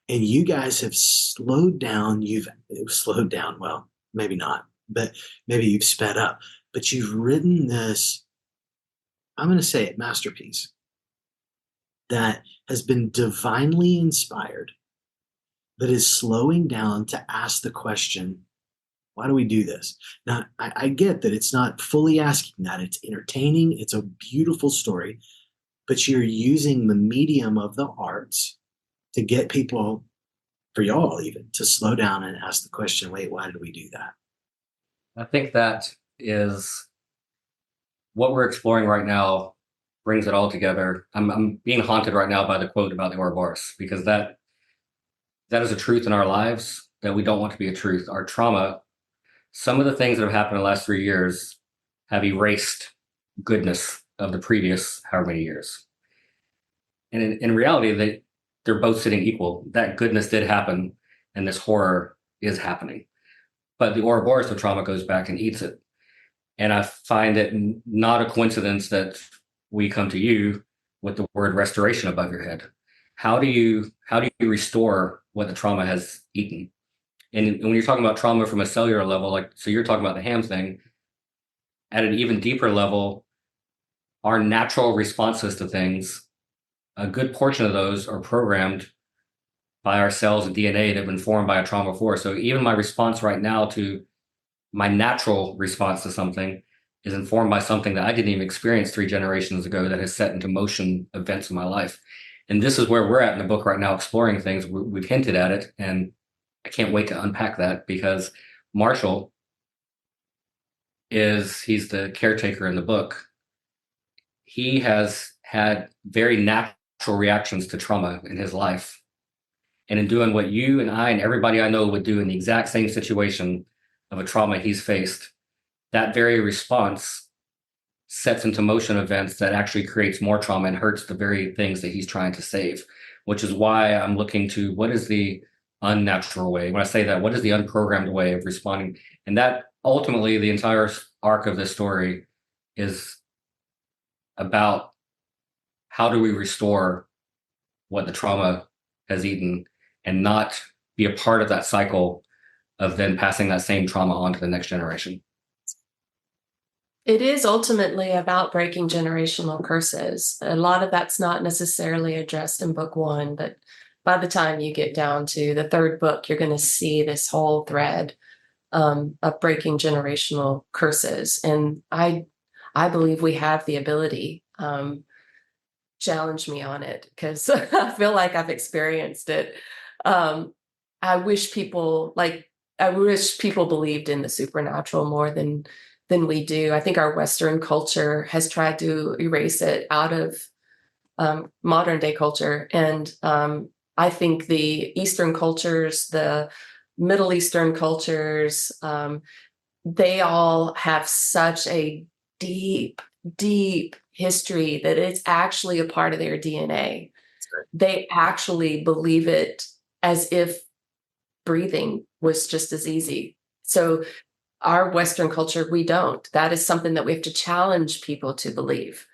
And you guys have slowed down. You've slowed down. Well, maybe not, but maybe you've sped up. But you've written this, I'm going to say it, masterpiece that has been divinely inspired, that is slowing down to ask the question, why do we do this? Now, I get that it's not fully asking that. It's entertaining. It's a beautiful story, but you're using the medium of the arts to get people, for y'all even, to slow down and ask the question, wait, why did we do that?
I think that is what we're exploring right now, brings it all together. I'm being haunted right now by the quote about the Ouroboros, because that is a truth in our lives that we don't want to be a truth. Our trauma, some of the things that have happened in the last 3 years have erased goodness of the previous however many years. And in reality, they're both sitting equal. That goodness did happen, and this horror is happening. But the Ouroboros of trauma goes back and eats it. And I find it not a coincidence that we come to you with the word restoration above your head. How do you restore what the trauma has eaten? And when you're talking about trauma from a cellular level, like, so you're talking about the ham thing, at an even deeper level, our natural responses to things, a good portion of those are programmed by our cells and DNA that have been formed by a trauma before. So even my response right now to my natural response to something is informed by something that I didn't even experience 3 generations ago that has set into motion events in my life. And this is where we're at in the book right now, exploring things. We've hinted at it, and I can't wait to unpack that, because Marshall he's the caretaker in the book. He has had very natural reactions to trauma in his life. And in doing what you and I and everybody I know would do in the exact same situation of a trauma he's faced, that very response sets into motion events that actually creates more trauma and hurts the very things that he's trying to save, which is why I'm looking to what is the unnatural way. When I say that, what is the unprogrammed way of responding? And that ultimately, the entire arc of this story is about how do we restore what the trauma has eaten and not be a part of that cycle of then passing that same trauma on to the next generation.
It is ultimately about breaking generational curses. A lot of that's not necessarily addressed in book 1, but by the time you get down to the 3rd book, you're going to see this whole thread of breaking generational curses. And I believe we have the ability. Challenge me on it, because I feel like I've experienced it. I wish people believed in the supernatural more than we do. I think our Western culture has tried to erase it out of modern day culture. And I think the Eastern cultures, the Middle Eastern cultures, they all have such a deep, deep history that it's actually a part of their DNA.
Right.
They actually believe it as if breathing was just as easy. So our Western culture, we don't. That is something that we have to challenge people to believe,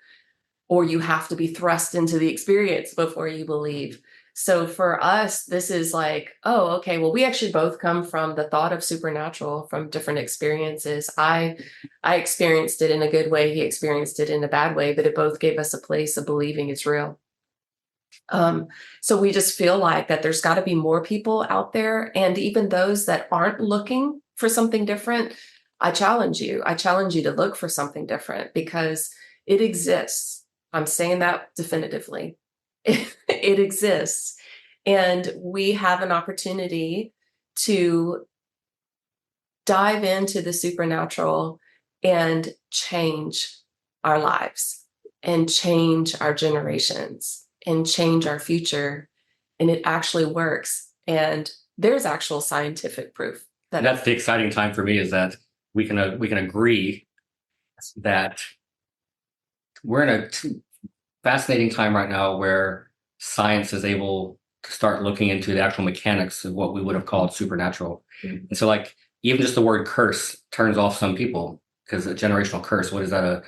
or you have to be thrust into the experience before you believe. So for us, this is like, oh, okay, well, we actually both come from the thought of supernatural from different experiences. I experienced it in a good way. He experienced it in a bad way, but it both gave us a place of believing it's real. So we just feel like that there's got to be more people out there. And even those that aren't looking for something different, I challenge you to look for something different, because it exists. I'm saying that definitively. It exists. And we have an opportunity to dive into the supernatural and change our lives and change our generations and change our future. And it actually works. And there's actual scientific proof that
That's the exciting time for me, is that we can agree that we're in a fascinating time right now where science is able to start looking into the actual mechanics of what we would have called supernatural.
Mm-hmm.
And so, like, even just the word curse turns off some people, because a generational curse, what is that? A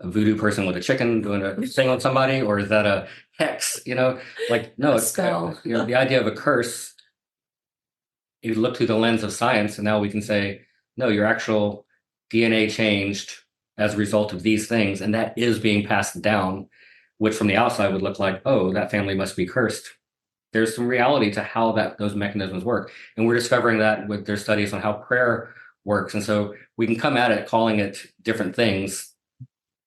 voodoo person with a chicken doing a thing on somebody, or is that a hex? Like, no, it's
spell.
the idea of a curse. You look through the lens of science, and now we can say, no, your actual DNA changed as a result of these things, and that is being passed down, which from the outside would look like, oh, that family must be cursed. There's some reality to how those mechanisms work. And we're discovering that with their studies on how prayer works. And so we can come at it calling it different things.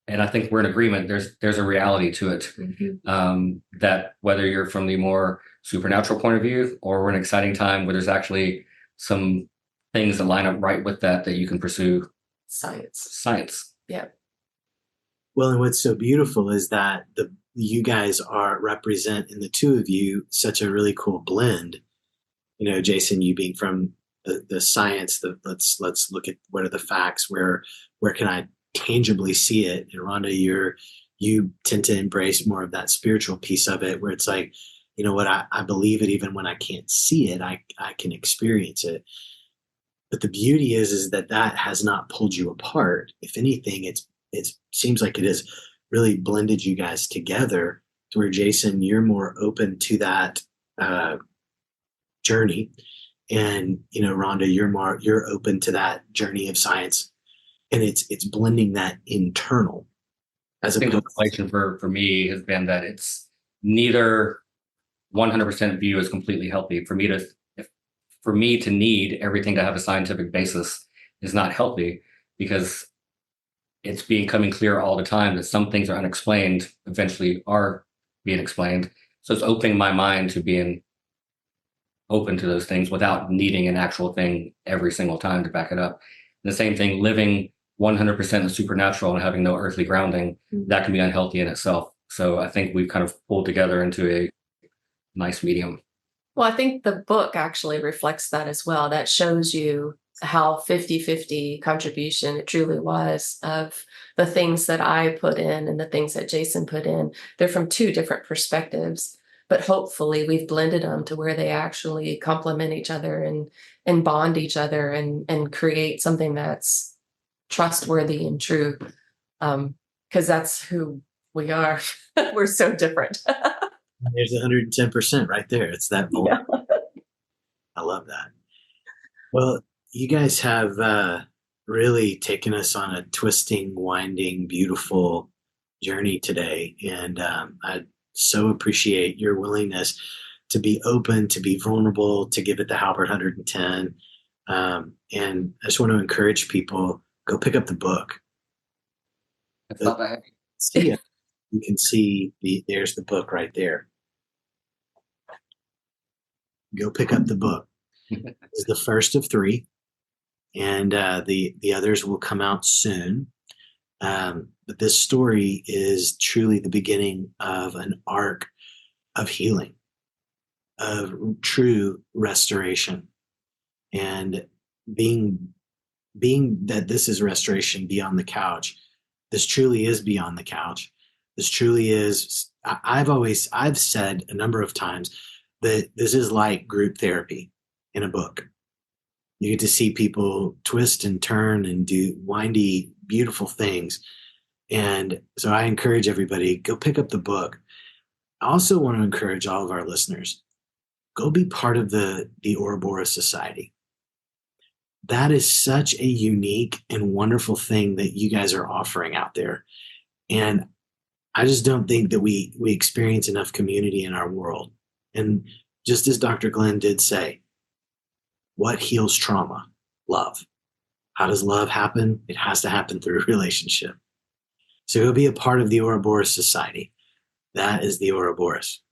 And I think we're in agreement. There's a reality to it.
Mm-hmm.
That whether you're from the more supernatural point of view, or we're in an exciting time where there's actually some things that line up right with that you can pursue. Science.
Yeah.
Well, and what's so beautiful is that you guys represent, in the two of you, such a really cool blend. Jason, you being from the science, let's look at what are the facts, where can I tangibly see it, and Rhonda, you tend to embrace more of that spiritual piece of it, where it's like, you know what, I believe it even when I can't see it, I can experience it. But the beauty is that has not pulled you apart. If anything, it seems like it has really blended you guys together, to where, Jason, you're more open to that journey, and Rhonda, you're open to that journey of science, and it's blending that internal.
I think the relation for me has been that it's neither 100% view as completely healthy. For me to need everything to have a scientific basis is not healthy, because it's becoming clear all the time that some things are unexplained, eventually are being explained. So it's opening my mind to being open to those things without needing an actual thing every single time to back it up. And the same thing, living 100% the supernatural and having no earthly grounding, that can be unhealthy in itself. So I think we've kind of pulled together into a nice medium.
Well, I think the book actually reflects that as well. That shows you how 50-50 contribution it truly was of the things that I put in and the things that Jason put in. They're from two different perspectives, but hopefully we've blended them to where they actually complement each other and bond each other and create something that's trustworthy and true. Because that's who we are. We're so different.
There's 110% right there. It's that bold. Yeah. I love that. Well, you guys have really taken us on a twisting, winding, beautiful journey today. And I so appreciate your willingness to be open, to be vulnerable, to give it the Halbert 110. And I just want to encourage people, go pick up the book.
It's not that heavy.
See it. You can see there's the book right there. Go pick up the book. It's the first of 3, and the others will come out soon. But this story is truly the beginning of an arc of healing, of true restoration, and being that this is restoration beyond the couch. This truly is beyond the couch. This truly is. I've said a number of times that this is like group therapy in a book. You get to see people twist and turn and do windy, beautiful things. And so I encourage everybody, go pick up the book. I also want to encourage all of our listeners, go be part of the Ouroboros Society. That is such a unique and wonderful thing that you guys are offering out there. And I just don't think that we experience enough community in our world. And just as Dr. Glenn did say, what heals trauma? Love. How does love happen? It has to happen through a relationship. So go be a part of the Ouroboros Society. That is the Ouroboros.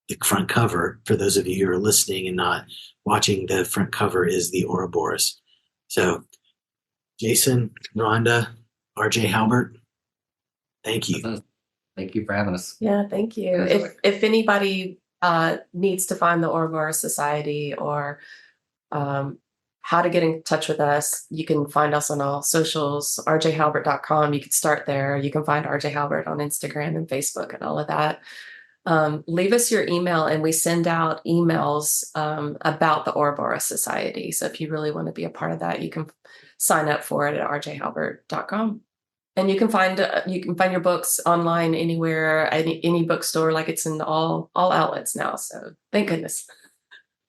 The front cover, for those of you who are listening and not watching, the front cover is the Ouroboros. So Jason, Rhonda, RJ Halbert, thank you.
Thank you for having us.
Yeah, thank you. If anybody needs to find the Ouroboros Society or how to get in touch with us, you can find us on all socials, rjhalbert.com. You can start there. You can find RJ Halbert on Instagram and Facebook and all of that. Leave us your email and we send out emails about the Ouroboros Society. So if you really want to be a part of that, you can sign up for it at rjhalbert.com. And you can find your books online anywhere, any bookstore, like it's in all outlets now. So thank goodness.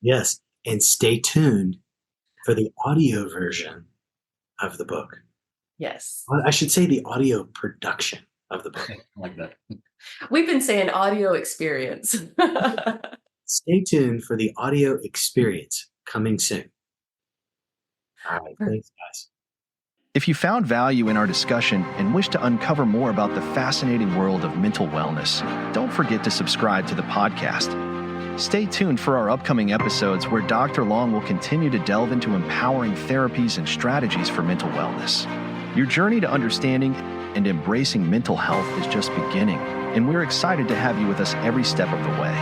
Yes. And stay tuned for the audio version of the book.
Yes.
I should say the audio production of the book.
I like that.
We've been saying audio experience.
Stay tuned for the audio experience coming soon. All right. Thanks, guys.
If you found value in our discussion and wish to uncover more about the fascinating world of mental wellness, don't forget to subscribe to the podcast. Stay tuned for our upcoming episodes where Dr. Long will continue to delve into empowering therapies and strategies for mental wellness. Your journey to understanding and embracing mental health is just beginning, and we're excited to have you with us every step of the way.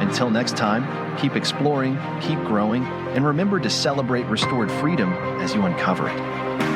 Until next time, keep exploring, keep growing, and remember to celebrate restored freedom as you uncover it.